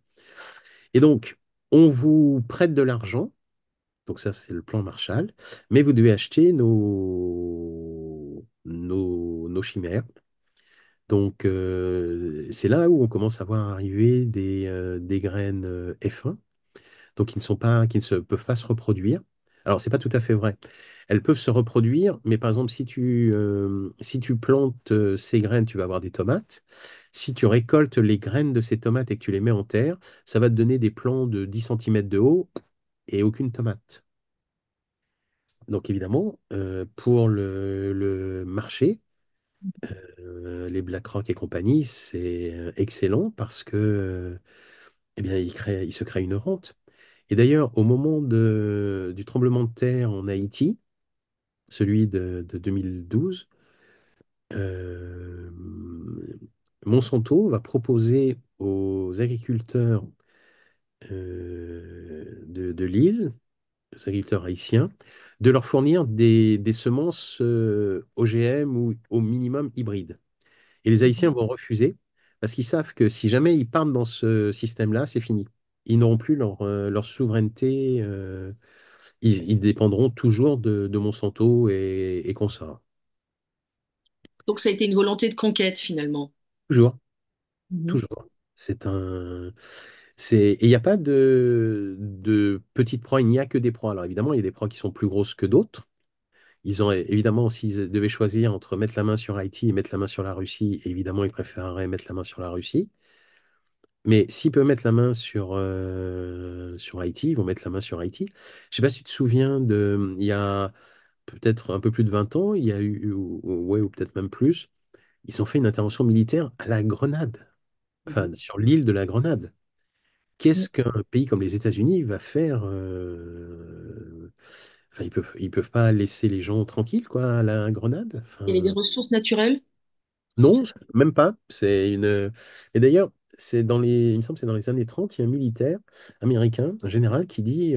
S2: Et donc, on vous prête de l'argent, donc ça, c'est le plan Marshall, mais vous devez acheter nos chimères. Donc, c'est là où on commence à voir arriver des graines F1, donc qui ne peuvent pas se reproduire. Alors, c'est pas tout à fait vrai. Elles peuvent se reproduire, mais par exemple, si tu plantes ces graines, tu vas avoir des tomates. Si tu récoltes les graines de ces tomates et que tu les mets en terre, ça va te donner des plants de 10 centimètres de haut et aucune tomate. Donc, évidemment, pour le marché, les BlackRock et compagnie, c'est excellent parce que eh bien, il se crée une rente. Et d'ailleurs, au moment du tremblement de terre en Haïti, celui de 2012, euh, Monsanto va proposer aux agriculteurs de l'île, aux agriculteurs haïtiens, de leur fournir des semences OGM ou au minimum hybrides. Et les Haïtiens vont refuser parce qu'ils savent que si jamais ils partent dans ce système-là, c'est fini. Ils n'auront plus leur souveraineté. Ils dépendront toujours de Monsanto et consorts.
S1: Donc ça a été une volonté de conquête finalement.
S2: Toujours,
S1: Mhm.
S2: toujours. Et il n'y a pas de petites proies, il n'y a que des proies. Alors évidemment, il y a des proies qui sont plus grosses que d'autres. Ils ont évidemment, s'ils devaient choisir entre mettre la main sur Haïti et mettre la main sur la Russie, évidemment, ils préféreraient mettre la main sur la Russie. Mais s'ils peuvent mettre la main sur Haïti, ils vont mettre la main sur Haïti. Je ne sais pas si tu te souviens il y a peut-être un peu plus de 20 ans, il y a eu, ouais, ou peut-être même plus, ils ont fait une intervention militaire à la Grenade,
S1: Mhm.
S2: enfin sur l'île de la Grenade. Qu'est-ce qu'un pays comme les États-Unis va faire Enfin, ils peuvent pas laisser les gens tranquilles, quoi, à la Grenade.
S1: Il y avait des
S2: Enfin,
S1: ressources naturelles.
S2: non, même pas. Et d'ailleurs, il me semble que c'est dans les années 30, il y a un militaire américain, un général, qui dit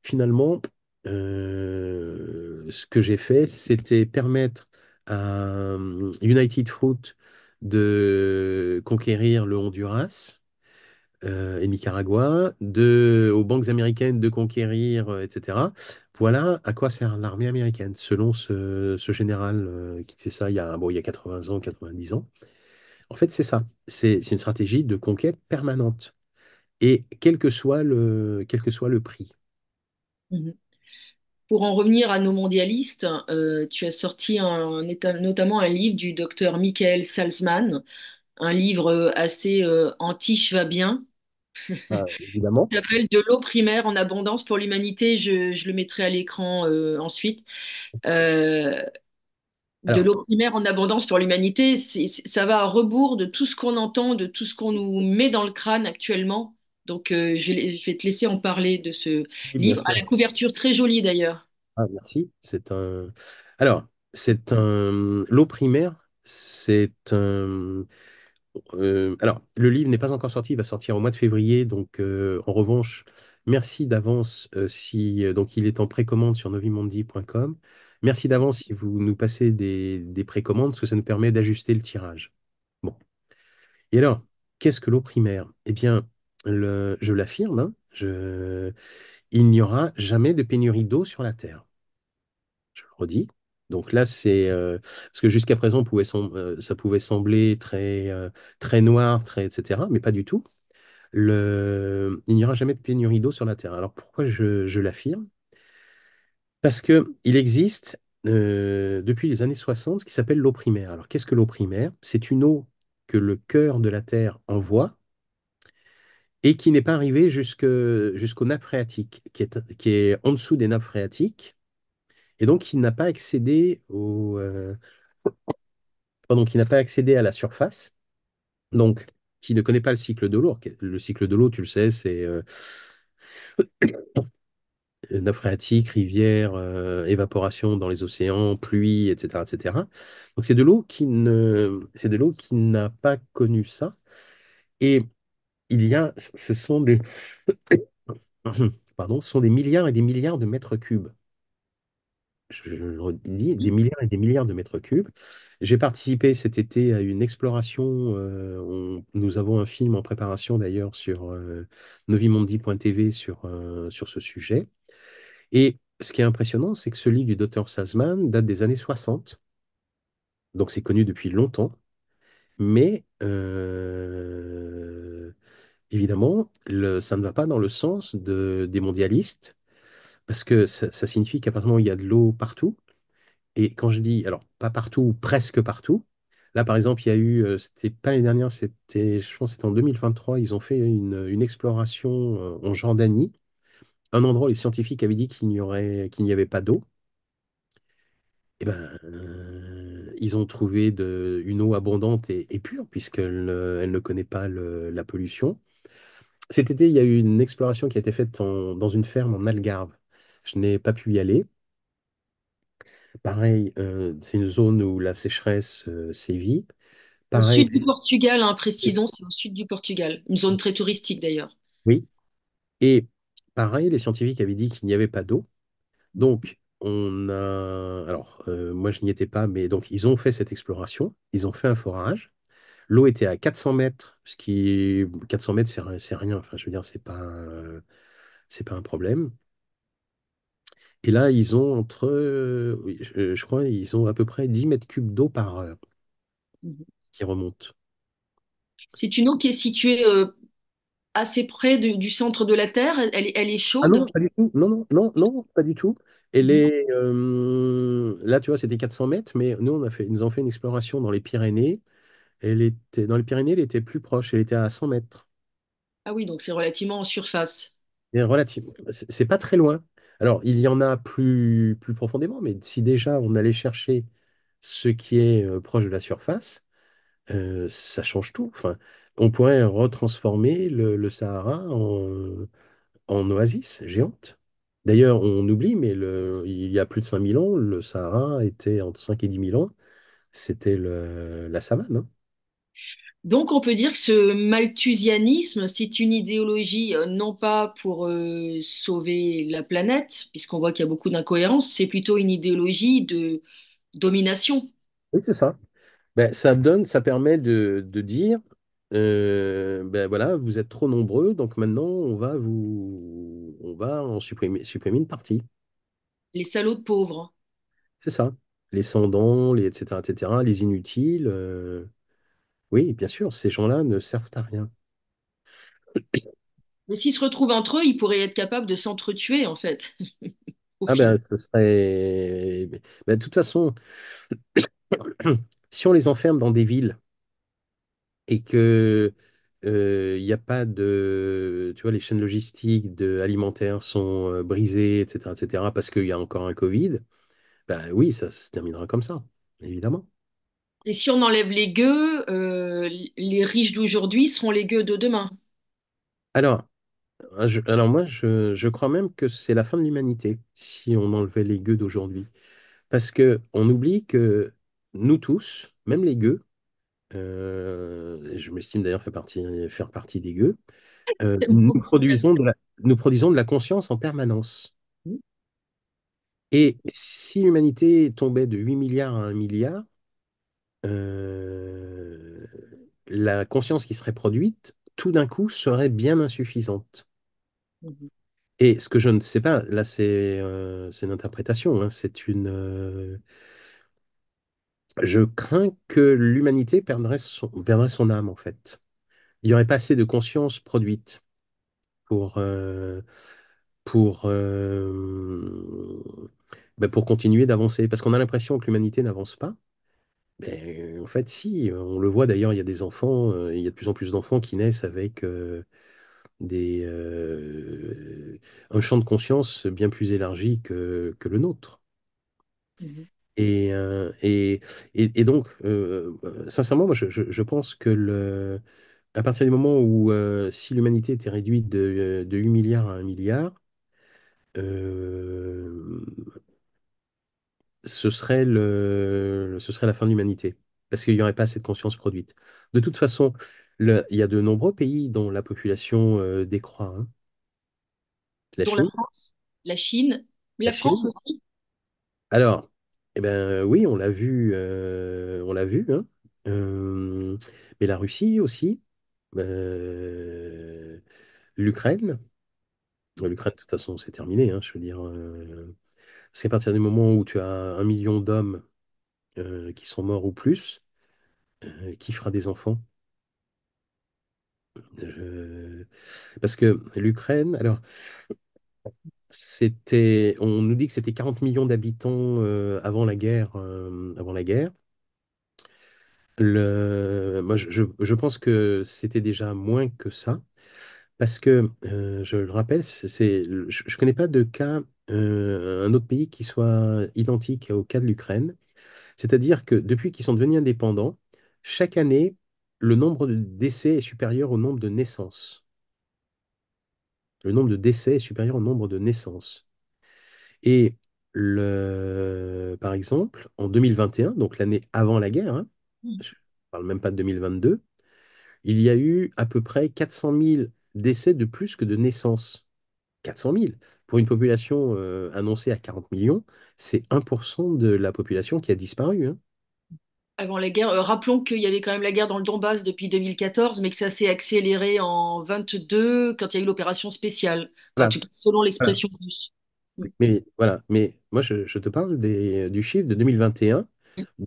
S2: finalement, ce que j'ai fait, c'était permettre à United Fruit de conquérir le Honduras et Nicaragua, aux banques américaines de conquérir, etc. Voilà à quoi sert l'armée américaine, selon ce général qui disait ça il y a 80 ans, 90 ans. En fait, c'est ça. C'est une stratégie de conquête permanente. Et quel que soit le prix.
S1: Mhm. Pour en revenir à nos mondialistes, tu as sorti notamment un livre du docteur Michael Salzman, un livre assez anti-schwabien,
S2: Ah, évidemment.
S1: qui s'appelle De l'eau primaire en abondance pour l'humanité. Je le mettrai à l'écran ensuite. Euh, de
S2: Alors,
S1: l'eau primaire en abondance pour l'humanité, ça va à rebours de tout ce qu'on entend, de tout ce qu'on nous met dans le crâne actuellement. Donc, je vais te laisser en parler de ce
S2: oui, bien
S1: livre, à
S2: sûr.
S1: la couverture très jolie d'ailleurs.
S2: Ah, merci. Alors, l'eau primaire, alors, le livre n'est pas encore sorti, il va sortir au mois de février. Donc, en revanche, merci d'avance donc il est en précommande sur novimondi.com. Merci d'avance si vous nous passez des précommandes, parce que ça nous permet d'ajuster le tirage. Bon. Et alors, qu'est-ce que l'eau primaire? Eh bien, je l'affirme, hein, il n'y aura jamais de pénurie d'eau sur la Terre. Je le redis. Donc là, parce que jusqu'à présent, ça pouvait sembler très noir, etc., mais pas du tout. Il n'y aura jamais de pénurie d'eau sur la Terre. Alors pourquoi je l'affirme? Parce que il existe depuis les années 60 ce qui s'appelle l'eau primaire. Alors qu'est-ce que l'eau primaire? C'est une eau que le cœur de la Terre envoie et qui n'est pas arrivée jusqu'aux nappes phréatiques, qui est en dessous des nappes phréatiques, et donc qui n'a pas accédé qui n'a pas accédé à la surface, donc qui ne connaît pas le cycle de l'eau. Le cycle de l'eau, tu le sais, c'est nappe phréatique, rivière, évaporation dans les océans, pluie, etc., etc. Donc c'est de l'eau qui n'a pas connu ça. Et ce sont pardon, ce sont des milliards et des milliards de mètres cubes. Je le redis, des milliards et des milliards de mètres cubes. J'ai participé cet été à une exploration. Nous avons un film en préparation d'ailleurs sur novimondi.tv sur ce sujet. Et ce qui est impressionnant, c'est que ce livre du docteur Salzman date des années 60. Donc c'est connu depuis longtemps. Mais évidemment, ça ne va pas dans le sens des mondialistes, parce que ça signifie qu'à partir du moment où il y a de l'eau partout, et quand je dis, alors pas partout, presque partout, là par exemple, il y a eu, c'était pas l'année dernière, je pense que c'était en 2023, ils ont fait une exploration en Jordanie, un endroit où les scientifiques avaient dit qu'il n'y avait pas d'eau. Eh ben, ils ont trouvé une eau abondante et pure, puisqu'elle ne connaît pas la pollution. Cet été, il y a eu une exploration qui a été faite dans une ferme en Algarve. Je n'ai pas pu y aller. Pareil, c'est une zone où la sécheresse sévit.
S1: Au
S2: Pareil,
S1: sud du Portugal, hein, précisons, c'est au sud du Portugal. Une zone très touristique d'ailleurs.
S2: oui. Et pareil, les scientifiques avaient dit qu'il n'y avait pas d'eau. Donc, on a. Alors, moi, je n'y étais pas, mais donc, ils ont fait cette exploration. Ils ont fait un forage. L'eau était à 400 mètres, 400 mètres, c'est rien. Enfin, je veux dire, c'est pas un problème. Et là, ils ont oui, je crois, ils ont à peu près 10 mètres cubes d'eau par heure
S1: Mhm.
S2: qui remontent.
S1: C'est une eau qui est située assez près du centre de la Terre. Elle est
S2: Ah
S1: chaude.
S2: non, pas du tout. Non, non, non, non, pas du tout. Là, tu vois, c'était 400 mètres, mais nous, ils nous ont fait une exploration dans les Pyrénées. Dans les Pyrénées, elle était plus proche, elle était à 100 mètres.
S1: Ah oui, donc c'est relativement en surface.
S2: Et relativement, c'est pas très loin. Alors, il y en a plus profondément, mais si déjà on allait chercher ce qui est proche de la surface, ça change tout. Enfin, on pourrait retransformer le Sahara en oasis géante. D'ailleurs, on oublie, mais il y a plus de 5 000 ans, le Sahara était entre 5 et 10 000 ans, c'était la savane, hein.
S1: Donc on peut dire que ce malthusianisme, c'est une idéologie non pas pour sauver la planète, puisqu'on voit qu'il y a beaucoup d'incohérences, c'est plutôt une idéologie de domination.
S2: Oui, c'est ça. Ben, ça permet de dire, ben voilà, vous êtes trop nombreux, donc maintenant on va en supprimer une partie.
S1: Les salauds de pauvres.
S2: C'est ça. Les sans-dents, etc., les inutiles. Oui, bien sûr, ces gens-là ne servent à rien.
S1: Mais s'ils se retrouvent entre eux, ils pourraient être capables de s'entretuer, en fait, au
S2: Ah
S1: final.
S2: ben, ce serait. Ben, de toute façon, si on les enferme dans des villes et que il n'y a pas de, tu vois, les chaînes logistiques alimentaires sont brisées, etc., parce qu'il y a encore un Covid, ben oui, ça se terminera comme ça, évidemment.
S1: Et si on enlève les gueux, les riches d'aujourd'hui seront les gueux de demain.
S2: Alors, alors moi, je crois même que c'est la fin de l'humanité si on enlevait les gueux d'aujourd'hui. Parce que on oublie que nous tous, même les gueux, je m'estime d'ailleurs faire partie des gueux,
S1: J'aime beaucoup.
S2: nous produisons de la conscience en permanence. Et si l'humanité tombait de 8 milliards à 1 milliard, euh, la conscience qui serait produite, tout d'un coup, serait bien insuffisante. Et ce que je ne sais pas, là, c'est une interprétation, hein, je crains que l'humanité perdrait son âme, en fait. Il n'y aurait pas assez de conscience produite pour, euh, pour, pour continuer d'avancer. Parce qu'on a l'impression que l'humanité n'avance pas. En fait, si, on le voit d'ailleurs, il y a des enfants, il y a de plus en plus d'enfants qui naissent avec des, un champ de conscience bien plus élargi que le nôtre.
S1: Mhm.
S2: Et, et donc, sincèrement, moi, je pense que à partir du moment où, si l'humanité était réduite de 8 milliards à 1 milliard, euh, ce serait la fin de l'humanité, parce qu'il n'y aurait pas assez de conscience produite. De toute façon, il y a de nombreux pays dont la population décroît, hein. La
S1: Dont la
S2: Chine,
S1: France, la Chine,
S2: la
S1: la France
S2: Chine.
S1: aussi.
S2: Alors, eh ben oui, on l'a vu, hein. Mais la Russie aussi, euh, l'Ukraine. L'Ukraine, de toute façon, c'est terminé, hein, je veux dire. C'est à partir du moment où tu as 1 million d'hommes qui sont morts ou plus, Qui fera des enfants? Euh, Parce que l'Ukraine, alors, on nous dit que c'était 40 millions d'habitants avant la guerre. Avant la guerre. Moi, je pense que c'était déjà moins que ça, parce que, je le rappelle, je ne connais pas de cas, un autre pays qui soit identique au cas de l'Ukraine. C'est-à-dire que depuis qu'ils sont devenus indépendants, chaque année, le nombre de décès est supérieur au nombre de naissances. Le nombre de décès est supérieur au nombre de naissances. Et par exemple, en 2021, donc l'année avant la guerre, hein, je ne parle même pas de 2022, il y a eu à peu près 400 000 décès de plus que de naissances. 400 000. Pour une population annoncée à 40 millions, c'est 1% de la population qui a disparu, hein.
S1: Avant la guerre. Rappelons qu'il y avait quand même la guerre dans le Donbass depuis 2014, mais que ça s'est accéléré en 22 quand il y a eu l'opération spéciale. Enfin, en
S2: Voilà.
S1: tout cas, selon
S2: Voilà.
S1: l'expression russe. Mm.
S2: Mais voilà, mais moi je te parle du chiffre de 2021.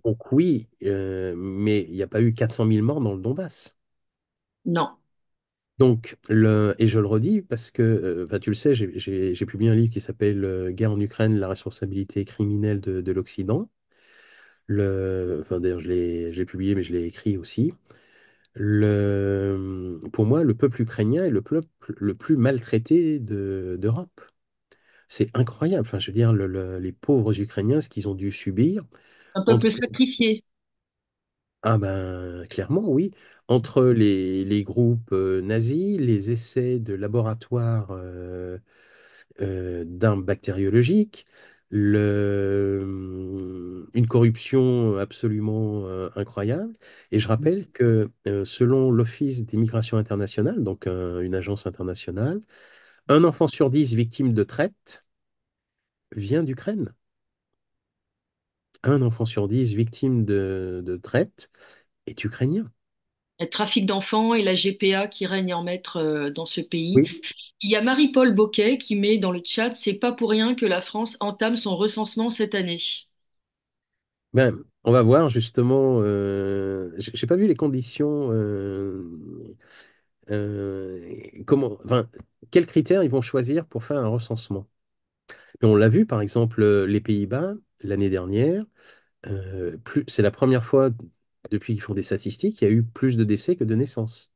S2: Donc oui, mais il n'y a pas eu 400 000 morts dans le Donbass.
S1: Non.
S2: Donc, et je le redis parce que, bah, tu le sais, j'ai publié un livre qui s'appelle Guerre en Ukraine, la responsabilité criminelle de l'Occident. Enfin, d'ailleurs, je l'ai publié, mais je l'ai écrit aussi. Pour moi, le peuple ukrainien est le peuple le plus maltraité d'Europe. C'est incroyable. Enfin, je veux dire, les pauvres Ukrainiens, ce qu'ils ont dû subir.
S1: Un peuple
S2: Entre,
S1: sacrifié.
S2: ah ben, clairement, oui. Entre les groupes nazis, les essais de laboratoire d'armes bactériologiques, une corruption absolument incroyable. Et je rappelle que selon l'Office des migrations internationales, donc une agence internationale, un enfant sur 10 victime de traite vient d'Ukraine. Un enfant sur 10 victime de traite est ukrainien.
S1: Le trafic d'enfants et la GPA qui règne en maître dans ce pays.
S2: Oui.
S1: Il y a Marie-Paul Boquet qui met dans le chat, c'est pas pour rien que la France entame son recensement cette année.
S2: Ben, on va voir justement. J'ai pas vu les conditions. Enfin, quels critères ils vont choisir pour faire un recensement. Et on l'a vu, par exemple, les Pays-Bas l'année dernière. C'est la première fois depuis qu'ils font des statistiques, il y a eu plus de décès que de naissances.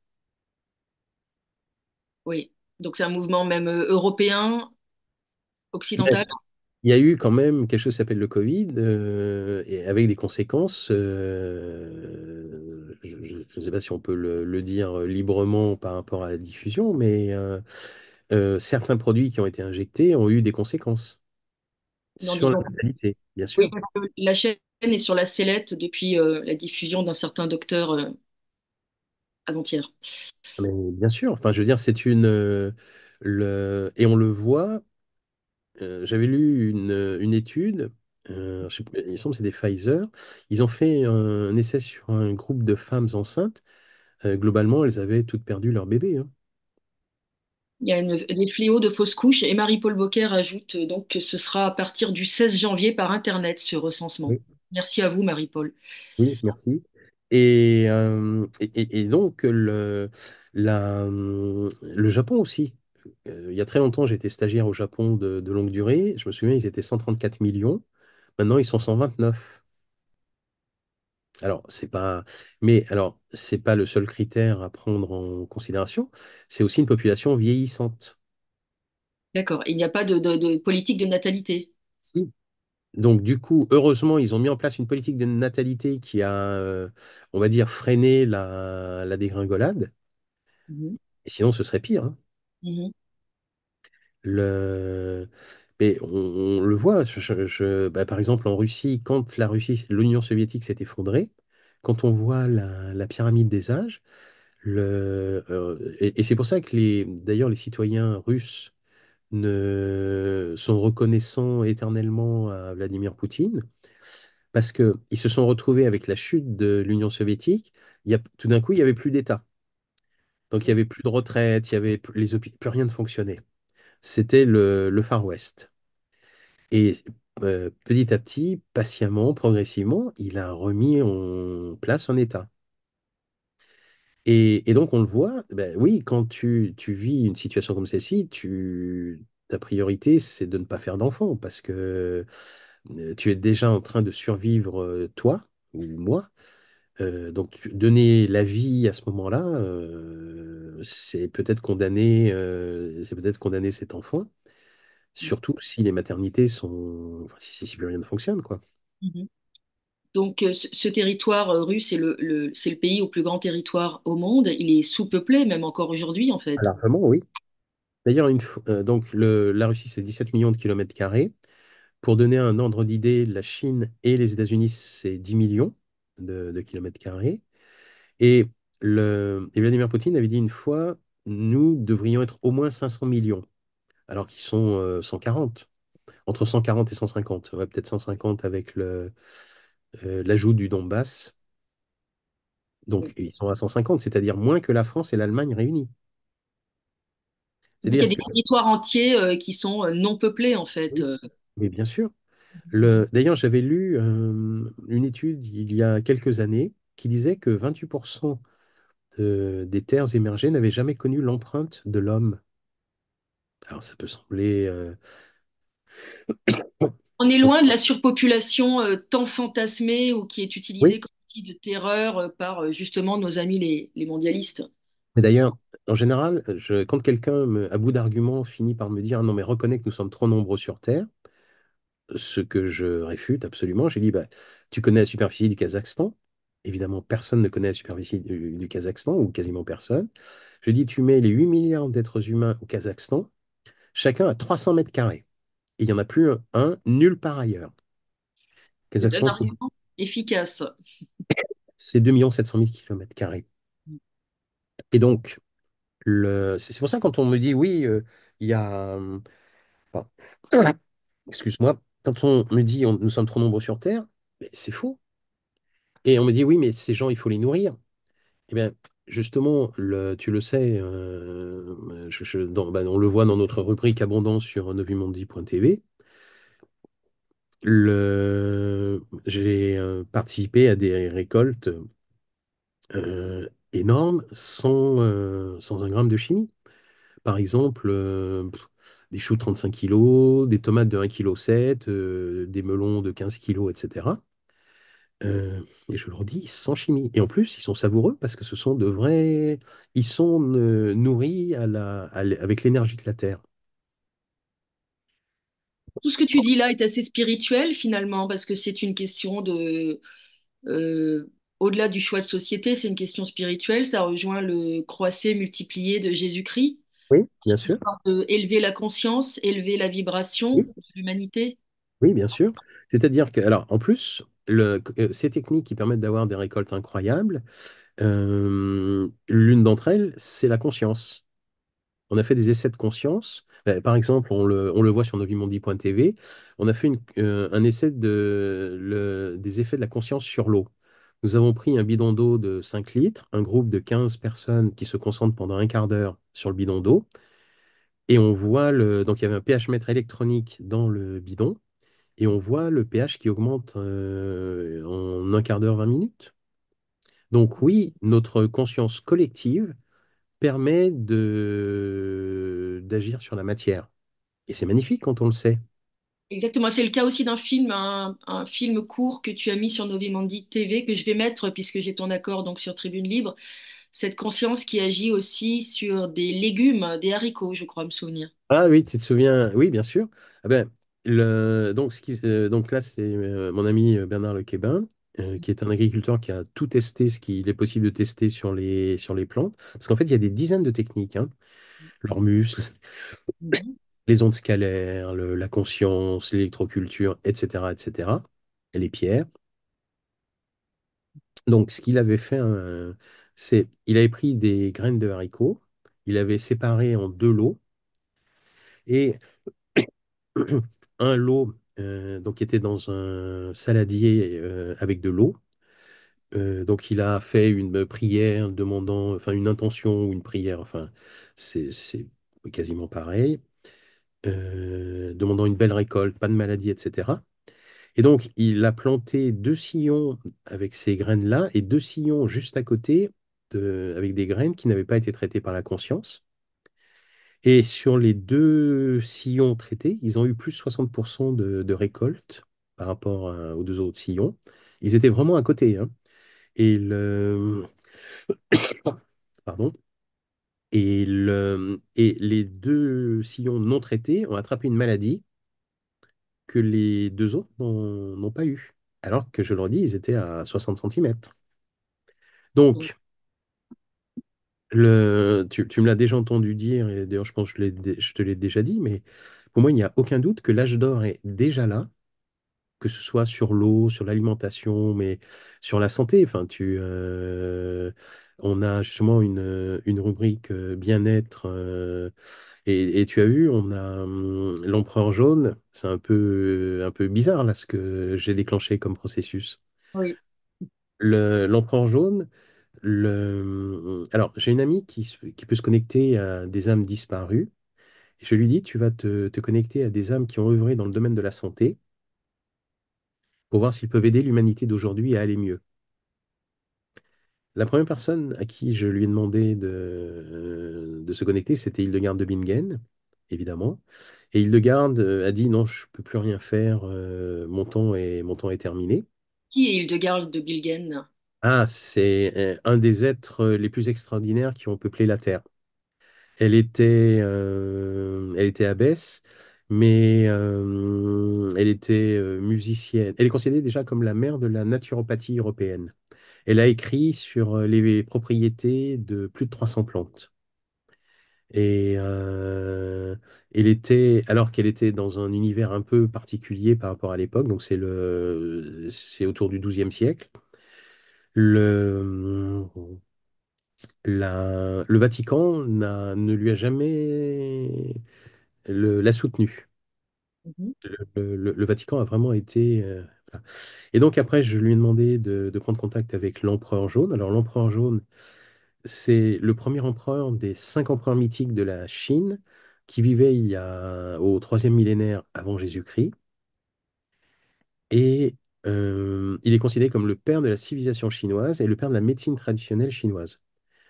S1: Oui. Donc c'est un mouvement même européen,
S2: Mais
S1: occidental.
S2: il y a eu quand même quelque chose qui s'appelle le Covid, et avec des conséquences. Je ne sais pas si on peut le dire librement par rapport à la diffusion, mais certains produits qui ont été injectés ont eu des conséquences
S1: N'en
S2: sur la
S1: disons pas.
S2: natalité, bien
S1: Oui,
S2: sûr.
S1: parce que la chaîne est sur la sellette depuis la diffusion d'un certain docteur avant-hier.
S2: Mais bien sûr, enfin, je veux dire, c'est et on le voit. J'avais lu une étude, je sais pas, il me semble que c'est des Pfizer. Ils ont fait un essai sur un groupe de femmes enceintes. Globalement, elles avaient toutes perdu leur bébé, hein.
S1: Il y a des fléaux de fausses couches et Marie-Paul Bocquer ajoute donc que ce sera à partir du 16 janvier par Internet ce recensement.
S2: Oui,
S1: Merci à vous, Marie-Paul.
S2: oui, merci. Et donc, le Japon aussi. Il y a très longtemps, j'étais stagiaire au Japon de longue durée. Je me souviens, ils étaient 134 millions. Maintenant, ils sont 129. Alors, c'est pas le seul critère à prendre en considération. C'est aussi une population vieillissante.
S1: D'accord. Il n'y a pas de politique de natalité.
S2: Si. Donc, du coup, heureusement, ils ont mis en place une politique de natalité qui a, on va dire, freiné la dégringolade.
S1: Mhm.
S2: Et sinon, ce serait pire, hein.
S1: Mhm.
S2: Le... Mais on le voit, bah, par exemple, en Russie, quand l'Union soviétique s'est effondrée, quand on voit la pyramide des âges, et c'est pour ça que d'ailleurs, les citoyens russes sont reconnaissants éternellement à Vladimir Poutine, parce qu'ils se sont retrouvés avec la chute de l'Union soviétique. Tout d'un coup, il n'y avait plus d'État. Donc, il n'y avait plus de retraite, il y avait plus rien ne fonctionnait. C'était le Far West. Et petit à petit, patiemment, progressivement, il a remis en place un État. Et donc, on le voit, ben oui, quand tu vis une situation comme celle-ci, ta priorité, c'est de ne pas faire d'enfant parce que tu es déjà en train de survivre, toi ou moi. Donc, donner la vie à ce moment-là, c'est peut-être condamner cet enfant, surtout si les maternités sont, enfin, si plus rien ne fonctionne, quoi.
S1: Mhm. Donc, ce territoire russe est c'est le pays au plus grand territoire au monde. Il est sous-peuplé, même encore aujourd'hui, en fait.
S2: Largement, oui. D'ailleurs, donc la Russie, c'est 17 millions de kilomètres carrés. Pour donner un ordre d'idée, la Chine et les États-Unis, c'est 10 millions de kilomètres carrés. Et, et Vladimir Poutine avait dit une fois, nous devrions être au moins 500 millions, alors qu'ils sont 140, entre 140 et 150. Ouais, peut-être 150 avec l'ajout du Donbass. Donc, ils sont à 150, c'est-à-dire moins que la France et l'Allemagne réunis.
S1: Donc, il y a
S2: C'est-à-dire
S1: des
S2: que,
S1: territoires entiers qui sont non peuplés, en fait.
S2: oui, mais bien sûr, d'ailleurs, j'avais lu une étude il y a quelques années qui disait que 28% des terres émergées n'avaient jamais connu l'empreinte de l'homme. Alors, ça peut sembler...
S1: On est loin de la surpopulation tant fantasmée ou qui est utilisée
S2: Oui,
S1: comme outil de terreur par justement nos amis les mondialistes.
S2: mais d'ailleurs, en général, quand quelqu'un, à bout d'arguments, finit par me dire «Ah non, mais reconnais que nous sommes trop nombreux sur Terre», ce que je réfute absolument, j'ai dit bah, «Tu connais la superficie du Kazakhstan?» Évidemment, personne ne connaît la superficie du Kazakhstan, ou quasiment personne. Je dis «Tu mets les 8 milliards d'êtres humains au Kazakhstan, chacun a 300 mètres carrés. Et il n'y en a plus nulle part ailleurs.
S1: C'est un
S2: Kazakhstan,
S1: argument efficace.
S2: c'est 2 700 000 kilomètres carrés. Et donc, c'est pour ça quand on me dit oui, il y a... enfin, excuse-moi, quand on me dit nous sommes trop nombreux sur Terre, mais c'est faux. Et on me dit oui, mais ces gens, il faut les nourrir. Eh bien, justement, tu le sais, on le voit dans notre rubrique Abondance sur novimondi.tv. J'ai participé à des récoltes énormes sans un gramme de chimie. Par exemple, des choux de 35 kilos, des tomates de 1,7 kg, des melons de 15 kilos, etc. Et je le redis, sans chimie. Et en plus, ils sont savoureux parce que ce sont de vrais... Ils sont nourris avec l'énergie de la terre.
S1: Tout ce que tu dis là est assez spirituel finalement, parce que c'est une question au-delà du choix de société, c'est une question spirituelle. Ça rejoint le croisé multiplié de Jésus-Christ,
S2: Oui, bien
S1: cette
S2: sûr.
S1: histoire de élever la conscience, élever la vibration
S2: Oui,
S1: de l'humanité.
S2: oui, bien sûr. C'est-à-dire que, alors, en plus, ces techniques qui permettent d'avoir des récoltes incroyables, l'une d'entre elles, c'est la conscience. On a fait des essais de conscience. Par exemple, on le voit sur novimondi.tv. On a fait un essai des effets de la conscience sur l'eau. Nous avons pris un bidon d'eau de 5 litres, un groupe de 15 personnes qui se concentrent pendant un quart d'heure sur le bidon d'eau, et on voit donc il y avait un pH-mètre électronique dans le bidon, et on voit le pH qui augmente en un quart d'heure, 20 minutes. Donc oui, notre conscience collective permet d'agir sur la matière. Et c'est magnifique quand on le sait.
S1: Exactement, c'est le cas aussi d'un film, un film court que tu as mis sur Novimandi TV, que je vais mettre puisque j'ai ton accord donc sur Tribune Libre. Cette conscience qui agit aussi sur des légumes, des haricots, je crois me souvenir.
S2: Ah oui, tu te souviens, oui, bien sûr. Ah ben, donc là, c'est mon ami Bernard Lequébin, qui est un agriculteur qui a tout testé, ce qu'il est possible de tester sur les plantes. Parce qu'en fait, il y a des dizaines de techniques, hein. Leurs muscles,
S1: Mhm.
S2: les ondes scalaires, la conscience, l'électroculture, etc., etc., et les pierres. Donc, ce qu'il avait fait, c'est il avait pris des graines de haricots, il avait séparé en deux lots, et un lot donc, qui était dans un saladier avec de l'eau. Donc, il a fait une prière demandant, enfin, une intention ou une prière, enfin, c'est quasiment pareil, demandant une belle récolte, pas de maladie, etc. Et donc, il a planté deux sillons avec ces graines-là et deux sillons juste à côté avec des graines qui n'avaient pas été traitées par la conscience. Et sur les deux sillons traités, ils ont eu plus 60% de récolte par rapport aux deux autres sillons. Ils étaient vraiment à côté, hein. Et pardon. Et les deux sillons non traités ont attrapé une maladie que les deux autres n'ont pas eu. Alors que, je leur dis, ils étaient à 60 centimètres.
S1: Mm.
S2: Donc, tu me l'as déjà entendu dire, et d'ailleurs, je pense que je te l'ai déjà dit, mais pour moi, il n'y a aucun doute que l'âge d'or est déjà là, que ce soit sur l'eau, sur l'alimentation, mais sur la santé. Enfin, on a justement une rubrique bien-être. Et tu as vu, on a l'empereur jaune. C'est un peu bizarre là ce que j'ai déclenché comme processus.
S1: Oui.
S2: L'empereur jaune, alors j'ai une amie qui peut se connecter à des âmes disparues. Et je lui dis, tu vas te connecter à des âmes qui ont œuvré dans le domaine de la santé pour voir s'ils peuvent aider l'humanité d'aujourd'hui à aller mieux. La première personne à qui je lui ai demandé de se connecter, c'était Hildegarde de Bingen, évidemment. Et Hildegarde a dit non, je ne peux plus rien faire, mon temps est terminé.
S1: Qui est Hildegarde de Bilgen?
S2: Ah, c'est un des êtres les plus extraordinaires qui ont peuplé la Terre. Elle était abbesse, mais elle était musicienne. Elle est considérée déjà comme la mère de la naturopathie européenne. Elle a écrit sur les propriétés de plus de 300 plantes. Et alors qu'elle était dans un univers un peu particulier par rapport à l'époque, donc c'est autour du XIIe siècle, le, le Vatican ne lui a jamais l'a soutenu.
S1: Mhm.
S2: Le Vatican a vraiment été. Voilà. Et donc après, je lui ai demandé de prendre contact avec l'empereur jaune. Alors l'empereur jaune, c'est le premier empereur des 5 empereurs mythiques de la Chine qui vivait au troisième millénaire avant Jésus-Christ. Et il est considéré comme le père de la civilisation chinoise et le père de la médecine traditionnelle chinoise.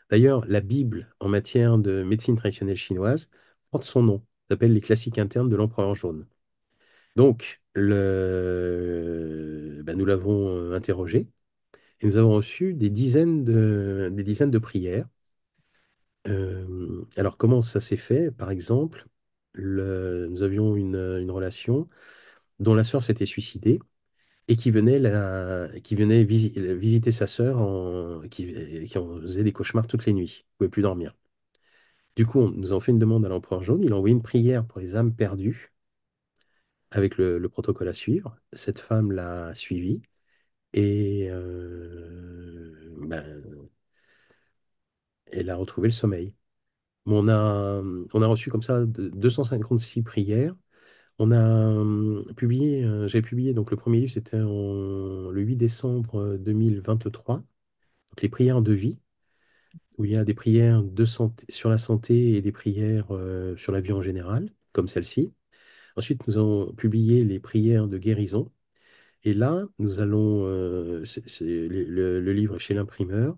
S2: D'ailleurs, la Bible en matière de médecine traditionnelle chinoise porte son nom. Ça s'appelle les classiques internes de l'empereur jaune. Donc, nous l'avons interrogé et nous avons reçu des dizaines de prières. Alors, comment ça s'est fait? Par exemple, nous avions une relation dont la sœur s'était suicidée et qui venait visiter sa sœur qui en faisait des cauchemars toutes les nuits. Elle ne pouvait plus dormir. Du coup, nous avons fait une demande à l'Empereur Jaune. Il a envoyé une prière pour les âmes perdues avec le protocole à suivre. Cette femme l'a suivi et elle a retrouvé le sommeil. On a reçu comme ça 256 prières. J'ai publié, donc le premier livre, c'était le 8 décembre 2023, donc les prières de vie, où il y a des prières de santé, sur la santé et des prières sur la vie en général, comme celle-ci. Ensuite, nous avons publié les prières de guérison. Et là, nous allons, c'est le livre est chez l'imprimeur.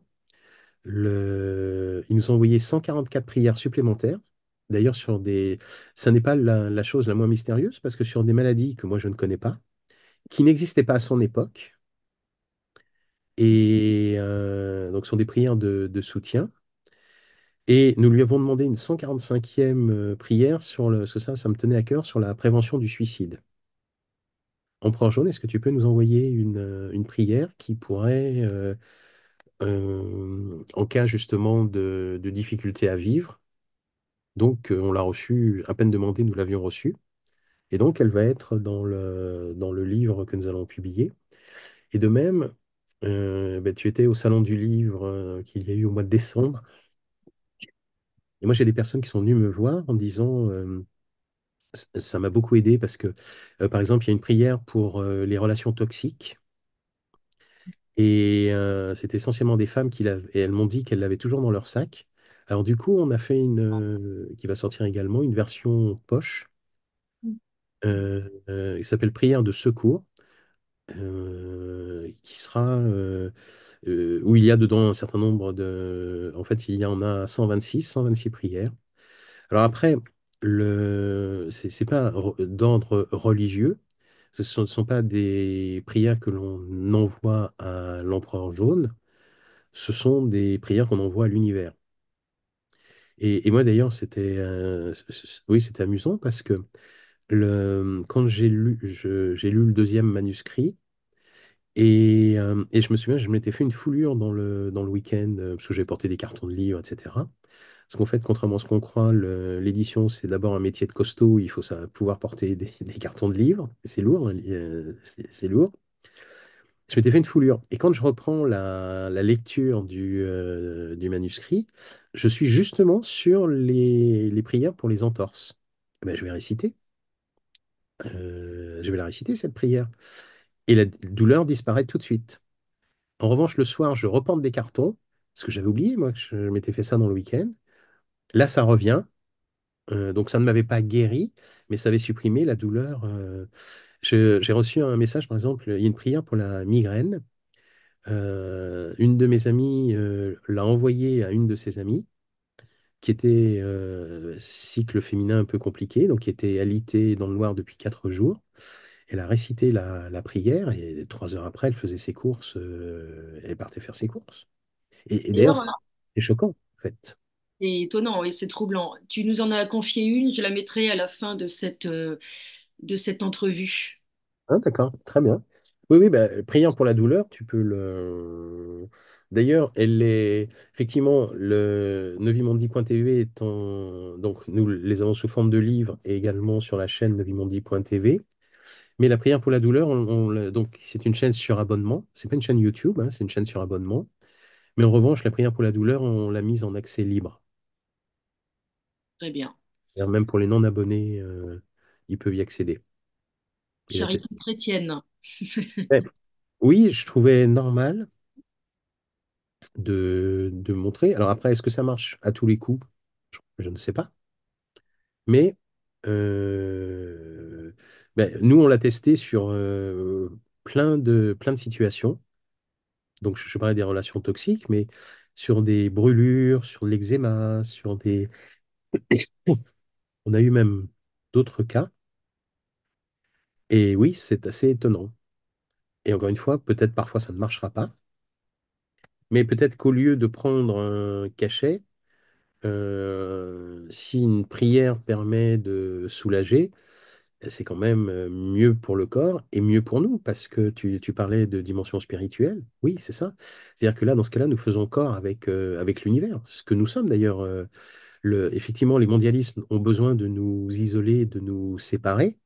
S2: Ils nous ont envoyé 144 prières supplémentaires. D'ailleurs, ça n'est pas la chose la moins mystérieuse, parce que sur des maladies que moi je ne connais pas, qui n'existaient pas à son époque, et donc ce sont des prières de soutien. Et nous lui avons demandé une 145e prière parce que ça me tenait à cœur, sur la prévention du suicide. Empereur Jaune, est-ce que tu peux nous envoyer une prière qui pourrait, en cas justement de difficulté à vivre, donc on l'a reçue, à peine demandé, nous l'avions reçue, et donc elle va être dans le livre que nous allons publier. Et de même, tu étais au Salon du Livre qu'il y a eu au mois de décembre, et moi j'ai des personnes qui sont venues me voir en disant, ça m'a beaucoup aidé parce que, par exemple, il y a une prière pour les relations toxiques. Et c'est essentiellement des femmes et elles m'ont dit qu'elles l'avaient toujours dans leur sac. Alors du coup, on a fait qui va sortir également, une version poche, qui s'appelle Prière de secours. qui sera où il y a dedans un certain nombre de... En fait, il y en a 126 prières. Alors après, c'est pas d'ordre religieux. Ce ne sont pas des prières que l'on envoie à l'empereur jaune. Ce sont des prières qu'on envoie à l'univers. Et moi d'ailleurs, oui, c'était amusant parce que quand j'ai lu le deuxième manuscrit, et je me souviens, je m'étais fait une foulure dans le week-end, parce que j'ai porté des cartons de livres, etc. Parce qu'en fait, contrairement à ce qu'on croit, l'édition, c'est d'abord un métier de costaud. Il faut pouvoir porter des cartons de livres. C'est lourd, hein, c'est lourd. Je m'étais fait une foulure. Et quand je reprends la lecture du manuscrit, je suis justement sur les prières pour les entorses. Eh ben, je vais la réciter, cette prière. Et la douleur disparaît tout de suite. En revanche, le soir, je reporte des cartons, parce que j'avais oublié, moi, que je m'étais fait ça dans le week-end. Là, ça revient. Donc, ça ne m'avait pas guéri, mais ça avait supprimé la douleur. J'ai reçu un message, par exemple, il y a une prière pour la migraine. Une de mes amies l'a envoyé à une de ses amies qui était cycle féminin un peu compliqué, donc qui était alitée dans le noir depuis 4 jours. Elle a récité la prière et 3 heures après, elle faisait ses courses, elle partait faire ses courses. Et d'ailleurs,
S1: D'ailleurs,
S2: c'est choquant, en fait.
S1: c'est étonnant, oui, c'est troublant. Tu nous en as confié une, je la mettrai à la fin de cette entrevue.
S2: Ah, d'accord, très bien. Oui, oui, bah, prière pour la douleur, tu peux le. D'ailleurs, elle est. Effectivement, le novimondi.tv étant. Donc, nous les avons sous forme de livres et également sur la chaîne novimondi.tv. Mais la prière pour la douleur, donc, c'est une chaîne sur abonnement. C'est pas une chaîne YouTube, hein, c'est une chaîne sur abonnement. Mais en revanche, la prière pour la douleur, on l'a mise en accès libre.
S1: Très bien.
S2: C'est-à-dire même pour les non-abonnés, ils peuvent y accéder. Et la
S1: Charité chrétienne.
S2: Ouais. Oui, je trouvais normal de montrer. Alors après, est-ce que ça marche à tous les coups? Je ne sais pas. Mais nous, on l'a testé sur plein de situations. Donc, je parlais des relations toxiques, mais sur des brûlures, sur de l'eczéma, sur des... On a eu même d'autres cas. Et oui, c'est assez étonnant. Et encore une fois, peut-être parfois ça ne marchera pas, mais peut-être qu'au lieu de prendre un cachet, si une prière permet de soulager, c'est quand même mieux pour le corps et mieux pour nous, parce que tu parlais de dimension spirituelle. Oui, c'est ça. C'est-à-dire que là, dans ce cas-là, nous faisons corps avec l'univers, ce que nous sommes d'ailleurs. Effectivement, les mondialistes ont besoin de nous isoler, de nous séparer,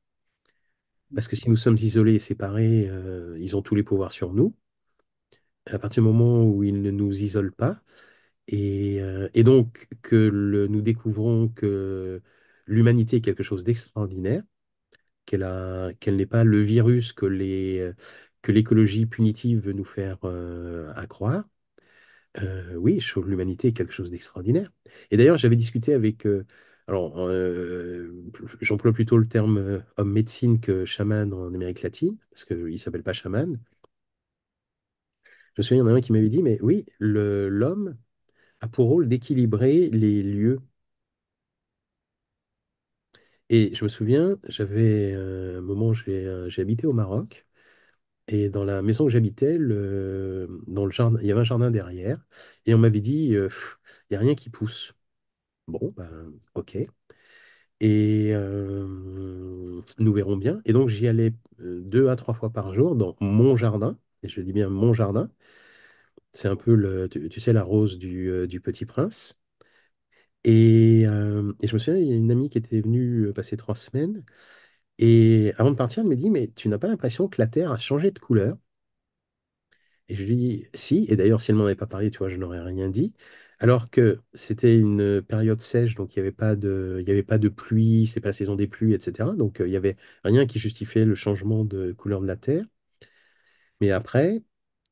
S2: parce que si nous sommes isolés et séparés, ils ont tous les pouvoirs sur nous. À partir du moment où ils ne nous isolent pas, et donc que nous découvrons que l'humanité est quelque chose d'extraordinaire, qu'elle n'est pas le virus que l'écologie punitive veut nous faire accroire. Oui, je trouve que l'humanité est quelque chose d'extraordinaire. Et d'ailleurs, j'avais discuté avec... alors, j'emploie plutôt le terme homme médecine que chaman en Amérique latine, parce qu'il ne s'appelle pas chaman. Je me souviens, il y en a un qui m'avait dit, mais oui, l'homme a pour rôle d'équilibrer les lieux. Et je me souviens, j'avais un moment, j'ai habité au Maroc, et dans la maison où j'habitais, dans le jardin, il y avait un jardin derrière, et on m'avait dit, il n'y a rien qui pousse. Bon, ben, ok. Et nous verrons bien. Et donc, j'y allais 2 à 3 fois par jour dans mon jardin, et je dis bien mon jardin. C'est un peu, tu sais, la rose du Petit Prince. Et je me souviens, il y a une amie qui était venue passer 3 semaines. Et avant de partir, elle me dit, mais tu n'as pas l'impression que la Terre a changé de couleur? Et je lui dis, si. Et d'ailleurs, si elle m'en avait pas parlé, tu vois, je n'aurais rien dit. Alors que c'était une période sèche, donc il y avait pas de pluie, c'est pas la saison des pluies, etc. Donc il y avait rien qui justifiait le changement de couleur de la Terre. Mais après,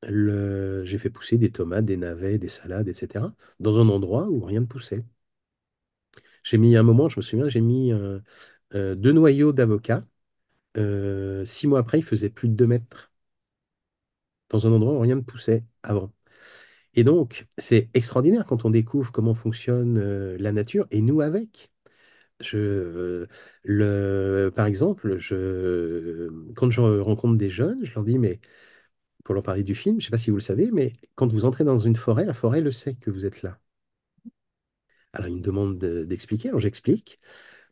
S2: j'ai fait pousser des tomates, des navets, des salades, etc. dans un endroit où rien ne poussait. J'ai mis un moment, je me souviens, j'ai mis 2 noyaux d'avocat. 6 mois après, il faisait plus de 2 mètres. dans un endroit où rien ne poussait avant. Et donc, c'est extraordinaire quand on découvre comment fonctionne la nature et nous avec. Par exemple, quand je rencontre des jeunes, je leur dis, mais pour leur parler du film, je ne sais pas si vous le savez, mais quand vous entrez dans une forêt, la forêt le sait que vous êtes là. Alors, ils me demandent d'expliquer, alors j'explique.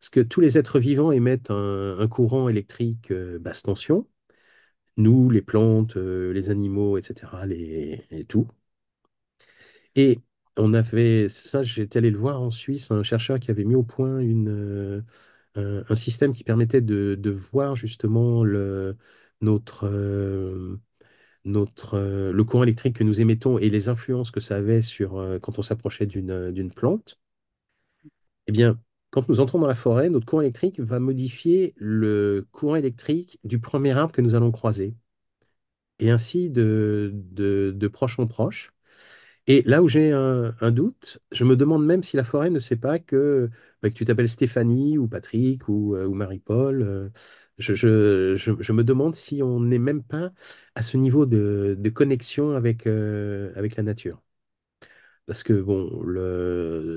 S2: Parce que tous les êtres vivants émettent un courant électrique basse tension. Nous, les plantes, les animaux, etc., et tout. Et on a fait ça, j'étais allé le voir en Suisse, un chercheur qui avait mis au point un système qui permettait de voir justement notre, euh, le courant électrique que nous émettons et les influences que ça avait sur quand on s'approchait d'une plante. Eh bien, quand nous entrons dans la forêt, notre courant électrique va modifier le courant électrique du premier arbre que nous allons croiser, et ainsi de proche en proche. Et là où j'ai un doute, je me demande même si la forêt ne sait pas que tu t'appelles Stéphanie ou Patrick ou Marie-Paul. Je me demande si on n'est même pas à ce niveau de connexion avec la nature. Parce que bon,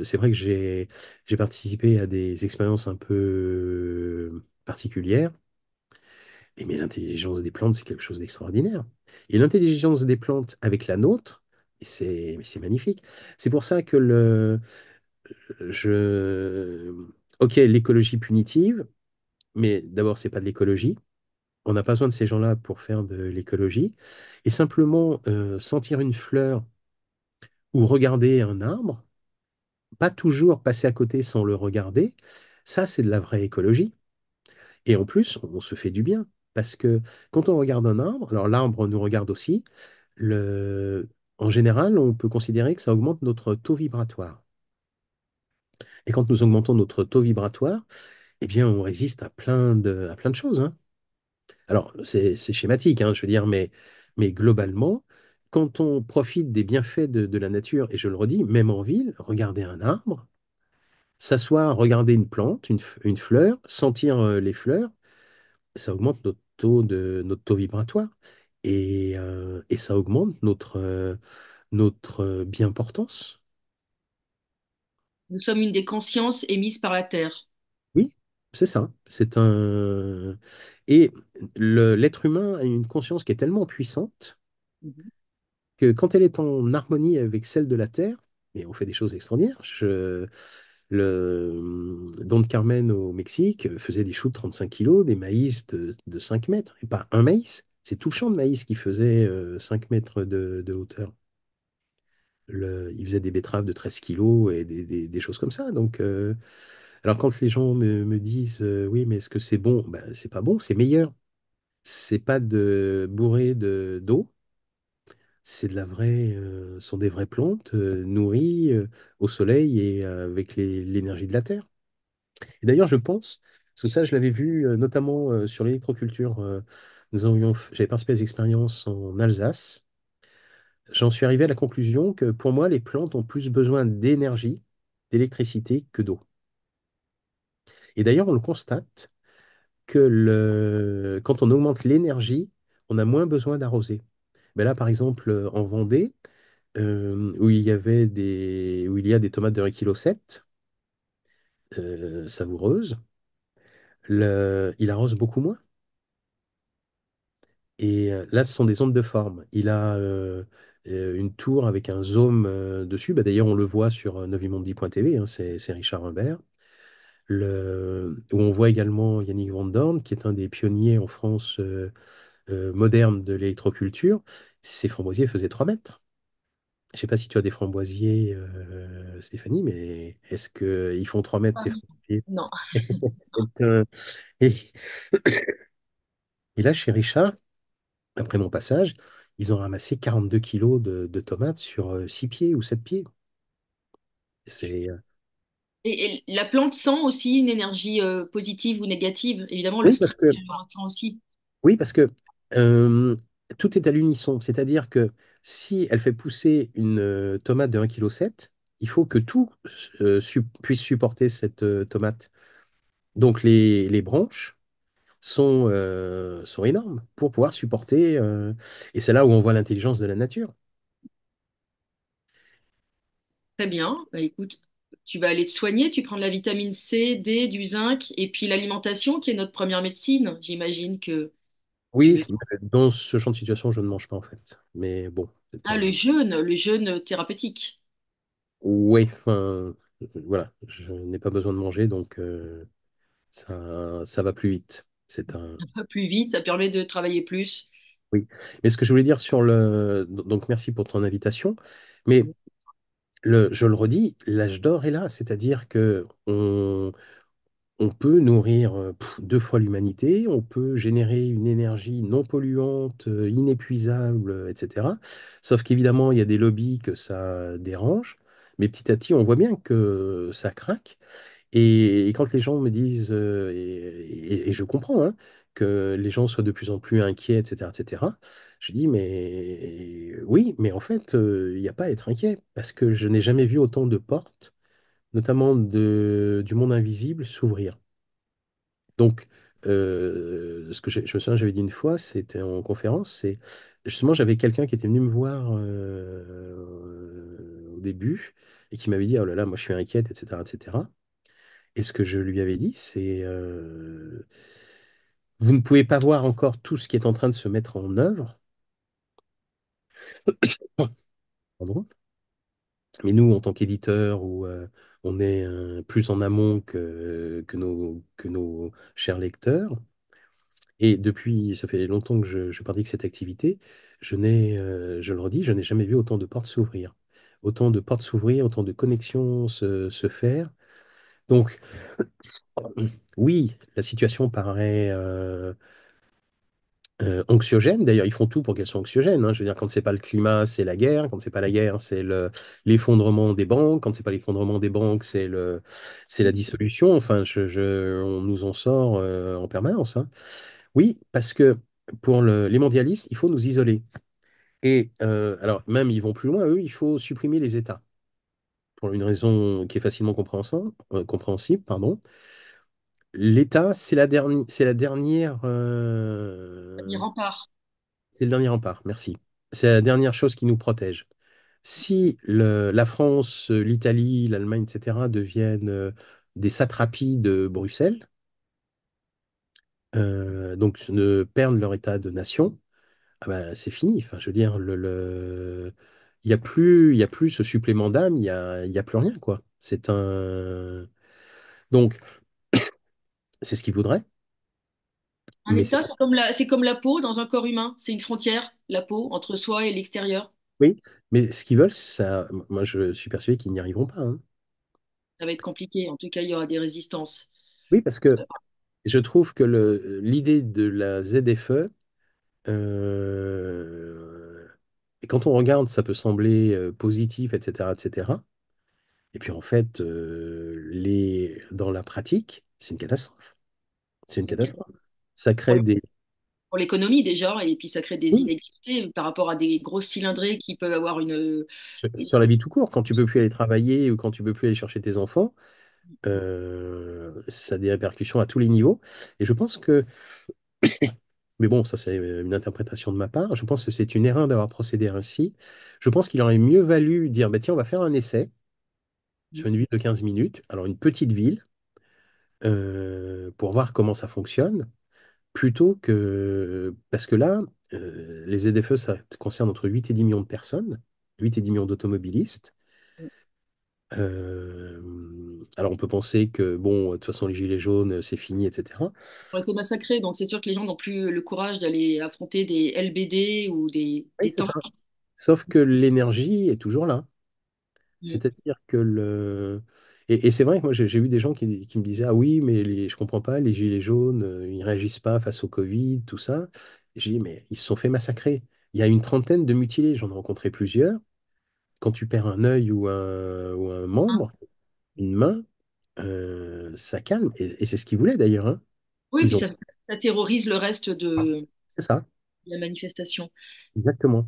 S2: c'est vrai que j'ai participé à des expériences un peu particulières, mais l'intelligence des plantes, c'est quelque chose d'extraordinaire. Et l'intelligence des plantes avec la nôtre, c'est magnifique. C'est pour ça que je, ok, l'écologie punitive, mais d'abord, c'est pas de l'écologie. On n'a pas besoin de ces gens-là pour faire de l'écologie. Et simplement sentir une fleur ou regarder un arbre, pas toujours passer à côté sans le regarder, ça, c'est de la vraie écologie. Et en plus, on se fait du bien. Parce que quand on regarde un arbre, alors l'arbre nous regarde aussi, en général, on peut considérer que ça augmente notre taux vibratoire. Et quand nous augmentons notre taux vibratoire, eh bien, on résiste à plein de choses, hein. Alors, c'est schématique, hein, je veux dire, mais globalement, quand on profite des bienfaits de la nature, et je le redis, même en ville, regarder un arbre, s'asseoir, regarder une plante, une fleur, sentir les fleurs, ça augmente notre taux vibratoire et ça augmente notre bien-portance.
S1: Nous sommes une des consciences émises par la Terre.
S2: Oui, c'est ça. Et l'être humain a une conscience qui est tellement puissante
S1: Mhm.
S2: que quand elle est en harmonie avec celle de la Terre, mais on fait des choses extraordinaires. Don Carmen au Mexique faisait des choux de 35 kilos, des maïs de 5 mètres, et pas un maïs. C'est tout le champ de maïs qui faisait 5 mètres de hauteur. Il faisait des betteraves de 13 kilos et des choses comme ça. Donc, alors quand les gens me disent oui, mais est-ce que c'est bon? Ben, c'est pas bon, c'est meilleur. C'est pas bourré d'eau, c'est de la vraie, sont des vraies plantes nourries au soleil et avec l'énergie de la terre. Et d'ailleurs, je pense, parce que ça, je l'avais vu notamment sur l'électroculture. J'avais participé à des expériences en Alsace. J'en suis arrivé à la conclusion que pour moi, les plantes ont plus besoin d'énergie, d'électricité que d'eau. Et d'ailleurs, on le constate que quand on augmente l'énergie, on a moins besoin d'arroser. Ben là, par exemple, en Vendée, où il y a des tomates de 1,7 kg savoureuses, il arrose beaucoup moins. Et là, ce sont des ondes de forme. Il a une tour avec un zoom dessus. Bah, d'ailleurs, on le voit sur novimondi.tv, hein, c'est Richard Humbert. Où on voit également Yannick Van Dorn, qui est un des pionniers en France moderne de l'électroculture. Ces framboisiers faisaient 3 mètres. Je ne sais pas si tu as des framboisiers, Stéphanie, mais est-ce qu'ils font 3 mètres,
S1: Ah,
S2: tes framboisiers?
S1: non.
S2: C'est un- Et, et là, chez Richard, après mon passage, ils ont ramassé 42 kilos de tomates sur 6 pieds ou 7 pieds. C'est,
S1: Et la plante sent aussi une énergie positive ou négative. Évidemment, le
S2: Oui,
S1: stress, elle le ressent aussi.
S2: oui, parce que euh, tout est à l'unisson. C'est-à-dire que si elle fait pousser une tomate de 1,7 kg, il faut que tout puisse supporter cette tomate. Donc les branches, sont énormes pour pouvoir supporter. Et c'est là où on voit l'intelligence de la nature.
S1: Très bien. Bah, écoute, tu vas aller te soigner, tu prends de la vitamine C, D, du zinc, et puis l'alimentation qui est notre première médecine. J'imagine que tu
S2: Oui,
S1: es...
S2: dans ce genre de situation, je ne mange pas en fait. Mais bon, c'est
S1: Ah,
S2: un...
S1: le jeûne thérapeutique.
S2: Oui, enfin, voilà, je n'ai pas besoin de manger, donc ça va plus vite. C'est un...
S1: Pas plus vite, ça permet de travailler plus.
S2: Oui. Mais ce que je voulais dire sur le... Donc merci pour ton invitation. Mais je le redis, l'âge d'or est là, c'est-à-dire que on peut nourrir deux fois l'humanité, on peut générer une énergie non polluante, inépuisable, etc. Sauf qu'évidemment, il y a des lobbies que ça dérange, mais petit à petit, on voit bien que ça craque. Et quand les gens me disent, et je comprends, hein, que les gens soient de plus en plus inquiets, etc., je dis, mais oui, mais en fait, il n'y a pas à être inquiet, parce que je n'ai jamais vu autant de portes, notamment du monde invisible, s'ouvrir. Donc, ce que je me souviens, j'avais dit une fois, c'était en conférence, c'est justement, j'avais quelqu'un qui était venu me voir au début et qui m'avait dit, oh là là, moi je suis inquiète, etc., etc. Et ce que je lui avais dit, c'est, vous ne pouvez pas voir encore tout ce qui est en train de se mettre en œuvre. Pardon. Mais nous, en tant qu'éditeurs, où on est plus en amont que nos chers lecteurs, et depuis, ça fait longtemps que je pratique cette activité, je le redis, je n'ai jamais vu autant de portes s'ouvrir. Autant de portes s'ouvrir, autant de connexions se faire. Donc, oui, la situation paraît anxiogène. D'ailleurs, ils font tout pour qu'elle soit anxiogène, hein. Je veux dire, quand c'est pas le climat, c'est la guerre. Quand c'est pas la guerre, c'est l'effondrement des banques. Quand c'est pas l'effondrement des banques, c'est la dissolution. Enfin, on nous en sort en permanence, hein. Oui, parce que pour les mondialistes, il faut nous isoler. Et alors, même, ils vont plus loin, eux, il faut supprimer les États. Pour une raison qui est facilement compréhensible, pardon. L'État,
S1: Dernier rempart.
S2: c'est le dernier rempart, merci. C'est la dernière chose qui nous protège. Si la France, l'Italie, l'Allemagne, etc., deviennent des satrapies de Bruxelles, donc ne perdent leur état de nation, ah bah, c'est fini. Enfin, je veux dire, il y a plus ce supplément d'âme, il y a plus rien, quoi. C'est un... Donc, c'est ce qu'ils voudraient,
S1: Un
S2: mais c'est
S1: état,
S2: pas...
S1: c'est comme la peau dans un corps humain. C'est une frontière, la peau, entre soi et l'extérieur.
S2: Oui, mais ce qu'ils veulent, ça... Moi, je suis persuadé qu'ils n'y arriveront pas, hein.
S1: Ça va être compliqué. En tout cas, il y aura des résistances.
S2: Oui, parce que je trouve que l'idée de la ZFE, euh, et quand on regarde, ça peut sembler positif, etc., etc. Et puis en fait, dans la pratique, c'est une catastrophe. C'est une
S1: C'est une cata-
S2: catastrophe. Ça
S1: Pour
S2: crée des...
S1: pour l'économie déjà, et puis ça crée des
S2: Oui,
S1: inégalités par rapport à des grosses cylindrées qui peuvent avoir une-
S2: sur la vie tout court, quand tu peux plus aller travailler ou quand tu peux plus aller chercher tes enfants, ça a des répercussions à tous les niveaux. Et je pense que, mais bon, ça c'est une interprétation de ma part, je pense que c'est une erreur d'avoir procédé ainsi. Je pense qu'il aurait mieux valu dire, bah, tiens, on va faire un essai sur une ville de 15 minutes, alors une petite ville, pour voir comment ça fonctionne, plutôt que... Parce que là, les ZFE, ça concerne entre 8 et 10 millions de personnes, 8 et 10 millions d'automobilistes. Alors on peut penser que, bon, de toute façon, les gilets jaunes, c'est fini, etc.
S1: ont été massacrés. Donc c'est sûr que les gens n'ont plus le courage d'aller affronter des LBD ou
S2: Oui,
S1: des
S2: c'est
S1: tanks.
S2: ça. Sauf que l'énergie est toujours là.
S1: Mm.
S2: C'est-à-dire que et c'est vrai que moi, j'ai vu des gens qui me disaient, ah oui, mais je comprends pas, les gilets jaunes, ils réagissent pas face au Covid, tout ça. Et j'ai dit, mais ils se sont fait massacrer. Il y a une trentaine de mutilés, j'en ai rencontré plusieurs. Quand tu perds un œil ou un membre, une main, ça calme. Et c'est ce qu'ils voulaient d'ailleurs, hein.
S1: Oui, puis
S2: Ils ont...
S1: ça terrorise le reste
S2: C'est ça,
S1: de la manifestation.
S2: exactement.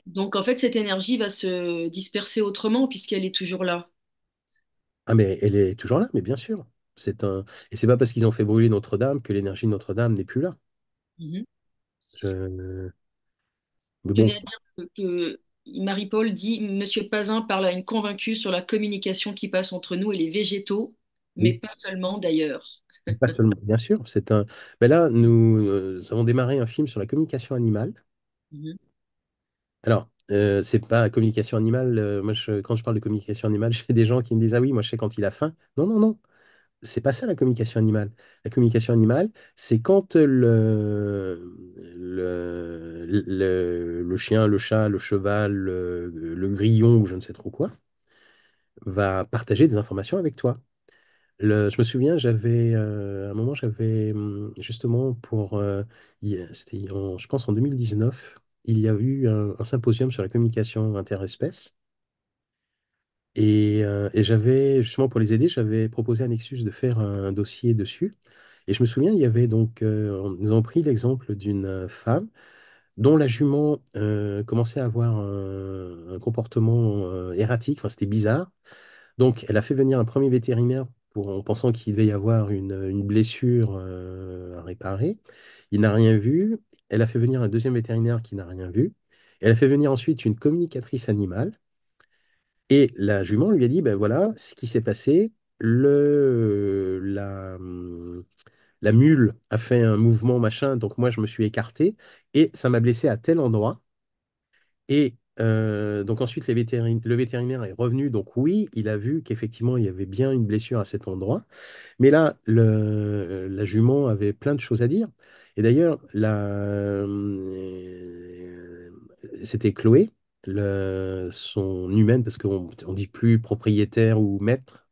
S1: Donc en fait, cette énergie va se disperser autrement puisqu'elle est toujours là.
S2: Ah, mais elle est toujours là, mais bien sûr. Et c'est pas parce qu'ils ont fait brûler Notre-Dame que l'énergie de Notre-Dame n'est plus là.
S1: Mhm.
S2: Je- Mais
S1: Je tenais
S2: bon,
S1: à dire que Marie-Paul dit, Monsieur Pazin parle à une convaincue sur la communication qui passe entre nous et les végétaux, mais
S2: oui,
S1: pas seulement d'ailleurs.
S2: pas seulement, bien sûr. Ben là, nous avons démarré un film sur la communication animale.
S1: Mhm.
S2: Alors, c'est pas la communication animale. Moi, quand je parle de communication animale, j'ai des gens qui me disent, ah oui, moi, je sais quand il a faim. Non, non, non. C'est pas ça la communication animale. La communication animale, c'est quand le chien, le chat, le cheval, le grillon ou je ne sais trop quoi, va partager des informations avec toi. Je me souviens, à un moment, j'avais justement c'était je pense en 2019, il y a eu un symposium sur la communication interespèces. Et j'avais, justement pour les aider, j'avais proposé à Nexus de faire un dossier dessus. Et je me souviens, il y avait donc, nous avons pris l'exemple d'une femme dont la jument commençait à avoir un comportement erratique, enfin c'était bizarre. Donc elle a fait venir un premier vétérinaire en pensant qu'il devait y avoir une blessure à réparer. Il n'a rien vu. Elle a fait venir un deuxième vétérinaire qui n'a rien vu. Elle a fait venir ensuite une communicatrice animale. Et la jument lui a dit, ben voilà ce qui s'est passé. La mule a fait un mouvement machin, donc moi je me suis écarté et ça m'a blessé à tel endroit. Et donc ensuite le vétérinaire est revenu, donc oui, il a vu qu'effectivement il y avait bien une blessure à cet endroit. Mais là, la jument avait plein de choses à dire. Et d'ailleurs, c'était Chloé, son humaine, parce qu'on dit plus propriétaire ou maître,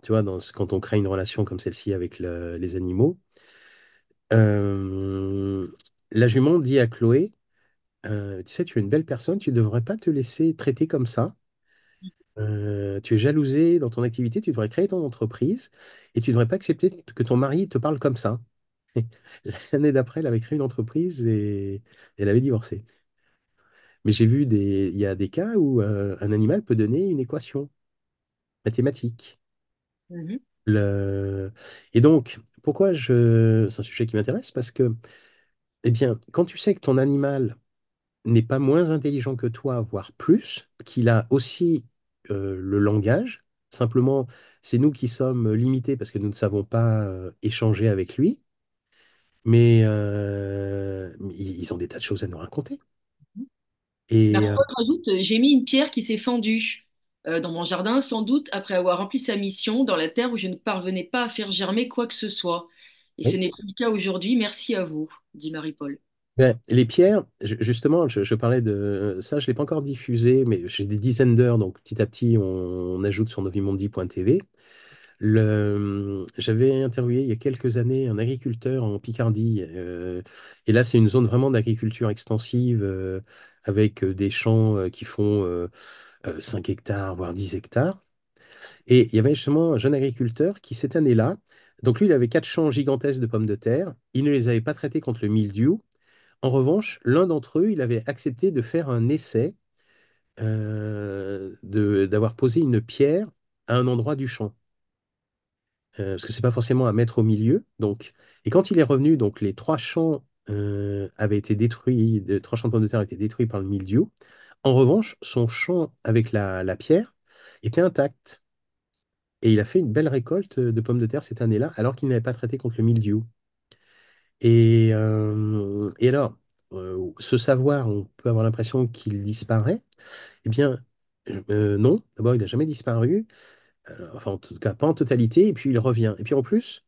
S2: tu vois, quand on crée une relation comme celle-ci avec les animaux. Euh, la jument dit à Chloé, tu sais, tu es une belle personne, tu ne devrais pas te laisser traiter comme ça. Tu es jalousée dans ton activité, tu devrais créer ton entreprise et tu ne devrais pas accepter que ton mari te parle comme ça. L'année d'après, elle avait créé une entreprise et elle avait divorcé. Mais il y a des cas où un animal peut donner une équation mathématique.
S1: Mhm.
S2: Le... Et donc, c'est un sujet qui m'intéresse parce que, eh bien, quand tu sais que ton animal n'est pas moins intelligent que toi, voire plus, qu'il a aussi le langage, simplement, c'est nous qui sommes limités parce que nous ne savons pas échanger avec lui, mais ils ont des tas de choses à nous raconter. Et
S1: Marie-Paul rajoute, j'ai mis une pierre qui s'est fendue dans mon jardin, sans doute après avoir rempli sa mission dans la terre où je ne parvenais pas à faire germer quoi que ce soit. Et ce
S2: oui.
S1: n'est plus le cas aujourd'hui, merci à vous, dit Marie-Paul.
S2: Ben, les pierres, justement, je parlais de ça, je ne l'ai pas encore diffusé, mais j'ai des dizaines d'heures, donc petit à petit, on ajoute sur novimondi.tv. J'avais interviewé il y a quelques années un agriculteur en Picardie, et là, c'est une zone vraiment d'agriculture extensive, avec des champs qui font 5 hectares, voire 10 hectares. Et il y avait justement un jeune agriculteur qui, cette année-là, donc lui, il avait 4 champs gigantesques de pommes de terre, il ne les avait pas traités contre le mildiou. En revanche, l'un d'entre eux, il avait accepté de faire un essai, d'avoir posé une pierre à un endroit du champ. Parce que c'est pas forcément à mettre au milieu. Donc, et quand il est revenu, donc les 3 champs avaient été détruits, 3 champs de pommes de terre avaient été détruits par le mildiou. En revanche, son champ avec la pierre était intact. Et il a fait une belle récolte de pommes de terre cette année-là, alors qu'il n'avait pas traité contre le mildiou. Et alors, ce savoir, on peut avoir l'impression qu'il disparaît. Eh bien, non. D'abord, il n'a jamais disparu. Enfin, en tout cas, pas en totalité. Et puis, il revient. Et puis, en plus,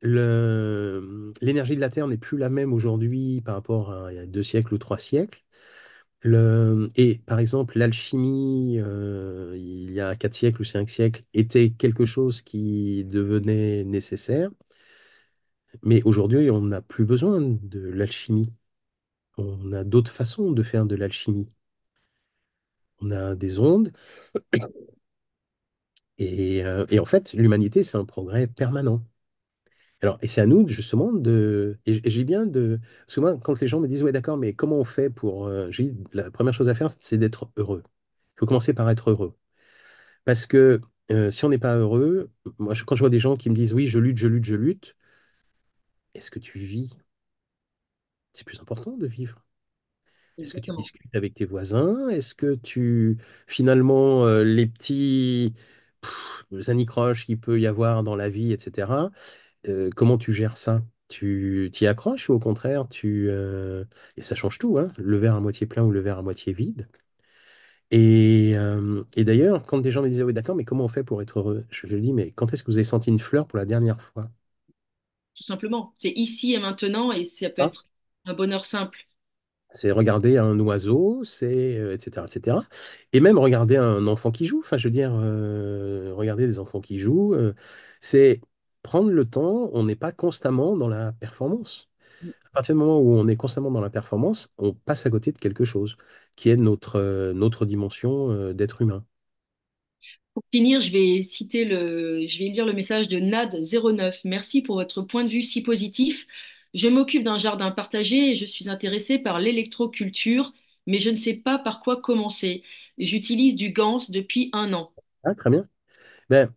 S2: l'énergie de la Terre n'est plus la même aujourd'hui par rapport à il y a 2 siècles ou 3 siècles. Et par exemple, l'alchimie, il y a 4 siècles ou 5 siècles, était quelque chose qui devenait nécessaire. Mais aujourd'hui, on n'a plus besoin de l'alchimie. On a d'autres façons de faire de l'alchimie. On a des ondes. Et en fait, l'humanité, c'est un progrès permanent. Alors, et c'est à nous, justement, et j'ai bien de. Parce que moi, quand les gens me disent, ouais, d'accord, mais comment on fait pour. J'ai dit, la première chose à faire, c'est d'être heureux. Il faut commencer par être heureux. Parce que. si on n'est pas heureux, moi, quand je vois des gens qui me disent oui, je lutte, je lutte, je lutte, est-ce que tu vis? C'est plus important de vivre. Est-ce que tu
S1: Exactement.
S2: discutes avec tes voisins? Est-ce que finalement, les petits anicroches qu'il peut y avoir dans la vie, etc., comment tu gères ça? Tu t'y accroches ou au contraire, et ça change tout, hein, le verre à moitié plein ou le verre à moitié vide. Et d'ailleurs, quand des gens me disaient, oui, d'accord, mais comment on fait pour être heureux? Je dis, mais quand est-ce que vous avez senti une fleur pour la dernière fois?
S1: Tout simplement. C'est ici et maintenant et ça peut
S2: Ah,
S1: être un bonheur simple.
S2: c'est regarder un oiseau, c'est etc., etc. Et même regarder un enfant qui joue. Enfin, je veux dire, regarder des enfants qui jouent, c'est prendre le temps. On n'est pas constamment dans la performance. À partir du moment où on est constamment dans la performance, on passe à côté de quelque chose qui est notre dimension d'être humain.
S1: Pour finir, je vais lire le message de Nad09. Merci pour votre point de vue si positif. Je m'occupe d'un jardin partagé et je suis intéressée par l'électroculture, mais je ne sais pas par quoi commencer. J'utilise du GANS depuis un an.
S2: Ah, très bien. Ben,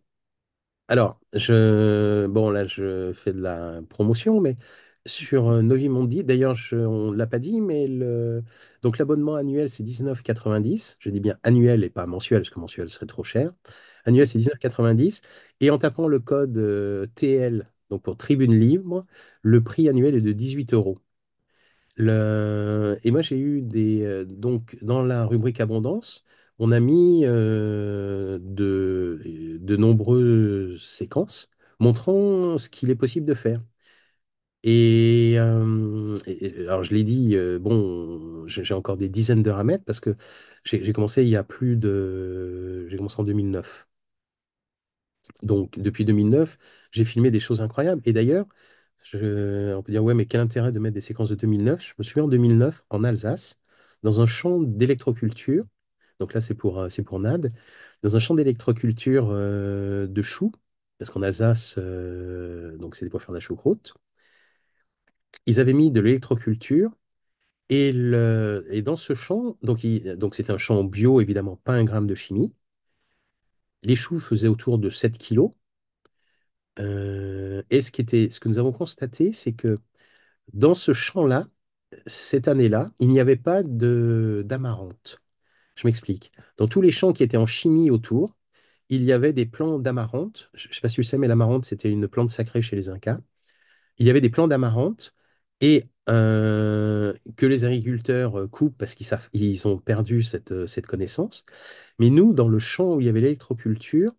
S2: alors, bon, là, je fais de la promotion, mais sur Novimondi, d'ailleurs, on ne l'a pas dit, mais donc l'abonnement annuel, c'est 19,90. Je dis bien annuel et pas mensuel, parce que mensuel serait trop cher. Annuel, c'est 19,90. Et en tapant le code TL, donc pour Tribune Libre, le prix annuel est de 18 euros. Et moi, j'ai eu donc, dans la rubrique abondance, on a mis de nombreuses séquences montrant ce qu'il est possible de faire. Alors, je l'ai dit, bon, j'ai encore des dizaines d'heures à mettre parce que j'ai commencé il y a plus de. J'ai commencé en 2009. Donc, depuis 2009, j'ai filmé des choses incroyables. Et d'ailleurs, on peut dire, ouais, mais quel intérêt de mettre des séquences de 2009? Je me souviens en 2009, en Alsace, dans un champ d'électroculture, donc là, c'est pour NAD, dans un champ d'électroculture de choux, parce qu'en Alsace, donc c'était pour faire de la choucroute, ils avaient mis de l'électroculture. Et dans ce champ, donc c'était un champ bio, évidemment, pas un gramme de chimie. Les choux faisaient autour de 7 kilos. Et ce que nous avons constaté, c'est que dans ce champ-là, cette année-là, il n'y avait pas d'amarante. Je m'explique. Dans tous les champs qui étaient en chimie autour, il y avait des plants d'amarante. Je ne sais pas si tu sais, mais l'amarante, c'était une plante sacrée chez les Incas. Il y avait des plants d'amarante et que les agriculteurs coupent parce ils ont perdu cette connaissance. Mais nous, dans le champ où il y avait l'électroculture,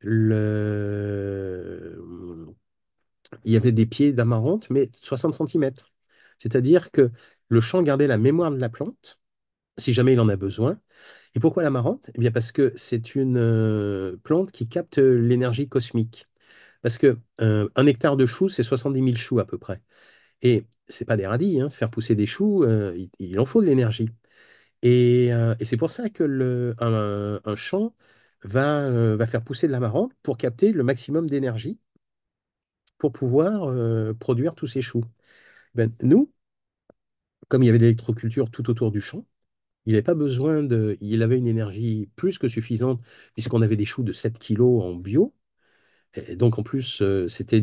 S2: le, il y avait des pieds d'amarante, mais 60 centimètres. C'est-à-dire que le champ gardait la mémoire de la plante, si jamais il en a besoin. Et pourquoi l'amarante? Eh bien parce que c'est une plante qui capte l'énergie cosmique. Parce que 1 hectare de choux, c'est 70 000 choux à peu près. Et c'est pas des radis, hein, faire pousser des choux, il en faut de l'énergie. Et c'est pour ça que un champ va faire pousser de l'amarante pour capter le maximum d'énergie pour pouvoir produire tous ces choux. Ben, nous, comme il y avait de l'électroculture tout autour du champ, il n'avait pas besoin il avait une énergie plus que suffisante puisqu'on avait des choux de 7 kilos en bio. Et donc en plus, c'était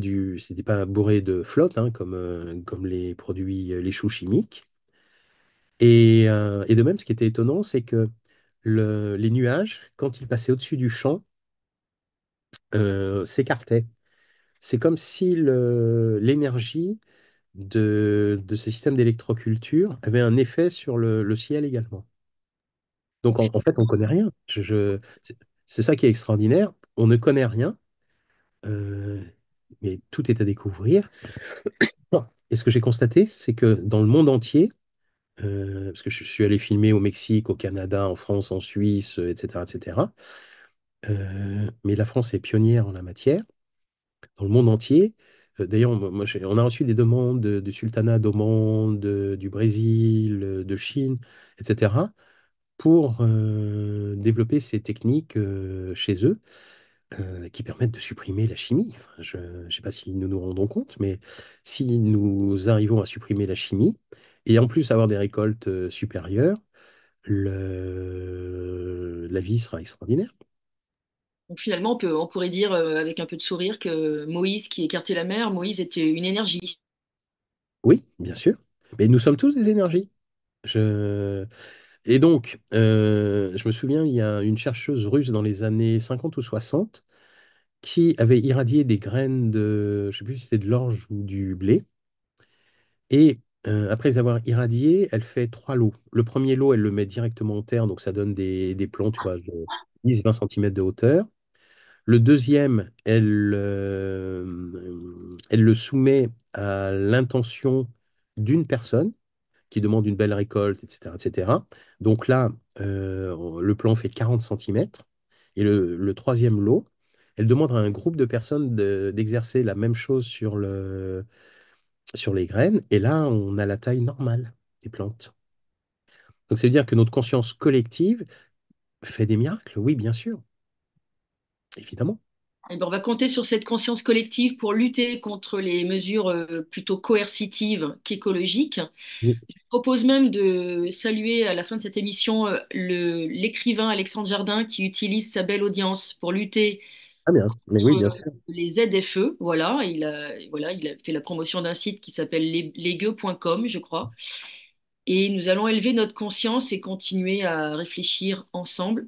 S2: pas bourré de flotte hein, comme les produits, les choux chimiques. Et de même, ce qui était étonnant, c'est que les nuages, quand ils passaient au-dessus du champ, s'écartaient. C'est comme si l'énergie de ce système d'électroculture avait un effet sur le ciel également. Donc en fait, on ne connaît rien. C'est ça qui est extraordinaire. On ne connaît rien, euh, mais tout est à découvrir. Et ce que j'ai constaté, c'est que dans le monde entier, parce que je suis allé filmer au Mexique, au Canada, en France, en Suisse, etc., etc., mais la France est pionnière en la matière. Dans le monde entier. D'ailleurs, on a reçu des demandes du Sultanat d'Oman, du Brésil, de Chine, etc., pour développer ces techniques chez eux qui permettent de supprimer la chimie. Enfin, je ne sais pas si nous nous rendons compte, mais si nous arrivons à supprimer la chimie et en plus avoir des récoltes supérieures, la vie sera extraordinaire.
S1: Donc finalement, on pourrait dire avec un peu de sourire que Moïse qui écartait la mer, Moïse était une énergie.
S2: Oui, bien sûr. Mais nous sommes tous des énergies. Je... Et donc, je me souviens, il y a une chercheuse russe dans les années 50 ou 60 qui avait irradié des graines de, je sais plus si c'était de l'orge ou du blé. Et après les avoir irradiées, elle fait trois lots. Le premier lot, elle le met directement en terre, donc ça donne des plants, tu vois, de 10-20 cm de hauteur. Le deuxième, elle le soumet à l'intention d'une personne qui demande une belle récolte, etc., etc. Donc là, le plan fait 40 cm. Et le troisième lot, elle demande à un groupe de personnes d'exercer la même chose sur les graines. Et là, on a la taille normale des plantes. Donc, ça veut dire que notre conscience collective fait des miracles. Oui, bien sûr, évidemment.
S1: Eh ben, on va compter sur cette conscience collective pour lutter contre les mesures plutôt coercitives qu'écologiques.
S2: Oui.
S1: Je propose même de saluer à la fin de cette émission l'écrivain Alexandre Jardin qui utilise sa belle audience pour lutter
S2: Ah bien, mais oui,
S1: contre
S2: bien sûr.
S1: les ZFE. Voilà, il a fait la promotion d'un site qui s'appelle legueux.com, je crois. Et nous allons élever notre conscience et continuer à réfléchir ensemble.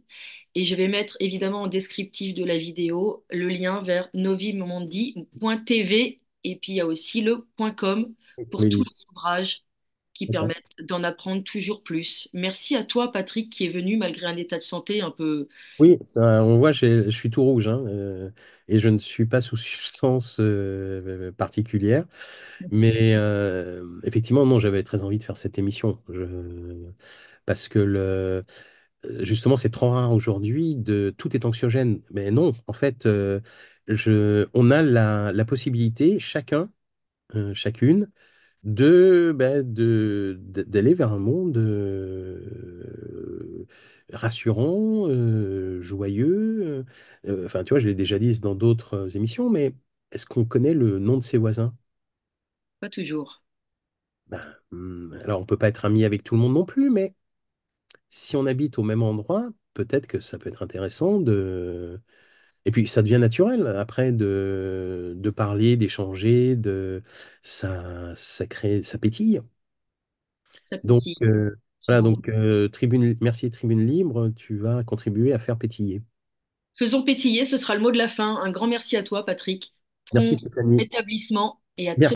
S1: Et je vais mettre évidemment en descriptif de la vidéo le lien vers novimondi.tv. Et puis il y a aussi le .com
S2: Pour
S1: pour
S2: les
S1: tous
S2: livres.
S1: les ouvrages qui
S2: D'accord.
S1: permettent d'en apprendre toujours plus. Merci à toi, Patrick, qui est venu malgré un état de santé un peu...
S2: Oui, ça, on voit, je suis tout rouge, hein, et je ne suis pas sous substance particulière. Mais effectivement, non, j'avais très envie de faire cette émission. Parce que justement, c'est trop rare aujourd'hui, tout est anxiogène. Mais non, en fait, on a la possibilité, chacun, chacune, d'aller vers un monde rassurant, joyeux. Enfin, tu vois, je l'ai déjà dit dans d'autres émissions, mais est-ce qu'on connaît le nom de ses voisins?
S1: Pas toujours.
S2: Ben, alors, on peut pas être ami avec tout le monde non plus, mais si on habite au même endroit, peut-être que ça peut être intéressant de... Et puis, ça devient naturel après de parler, d'échanger, ça crée, ça pétille.
S1: Ça
S2: Donc,
S1: pétille.
S2: voilà, donc merci Tribune Libre, tu vas contribuer à faire pétiller.
S1: Faisons pétiller, ce sera le mot de la fin. Un grand merci à toi, Patrick.
S2: Merci
S1: Prompt
S2: Stéphanie.
S1: rétablissement et à très
S2: Merci.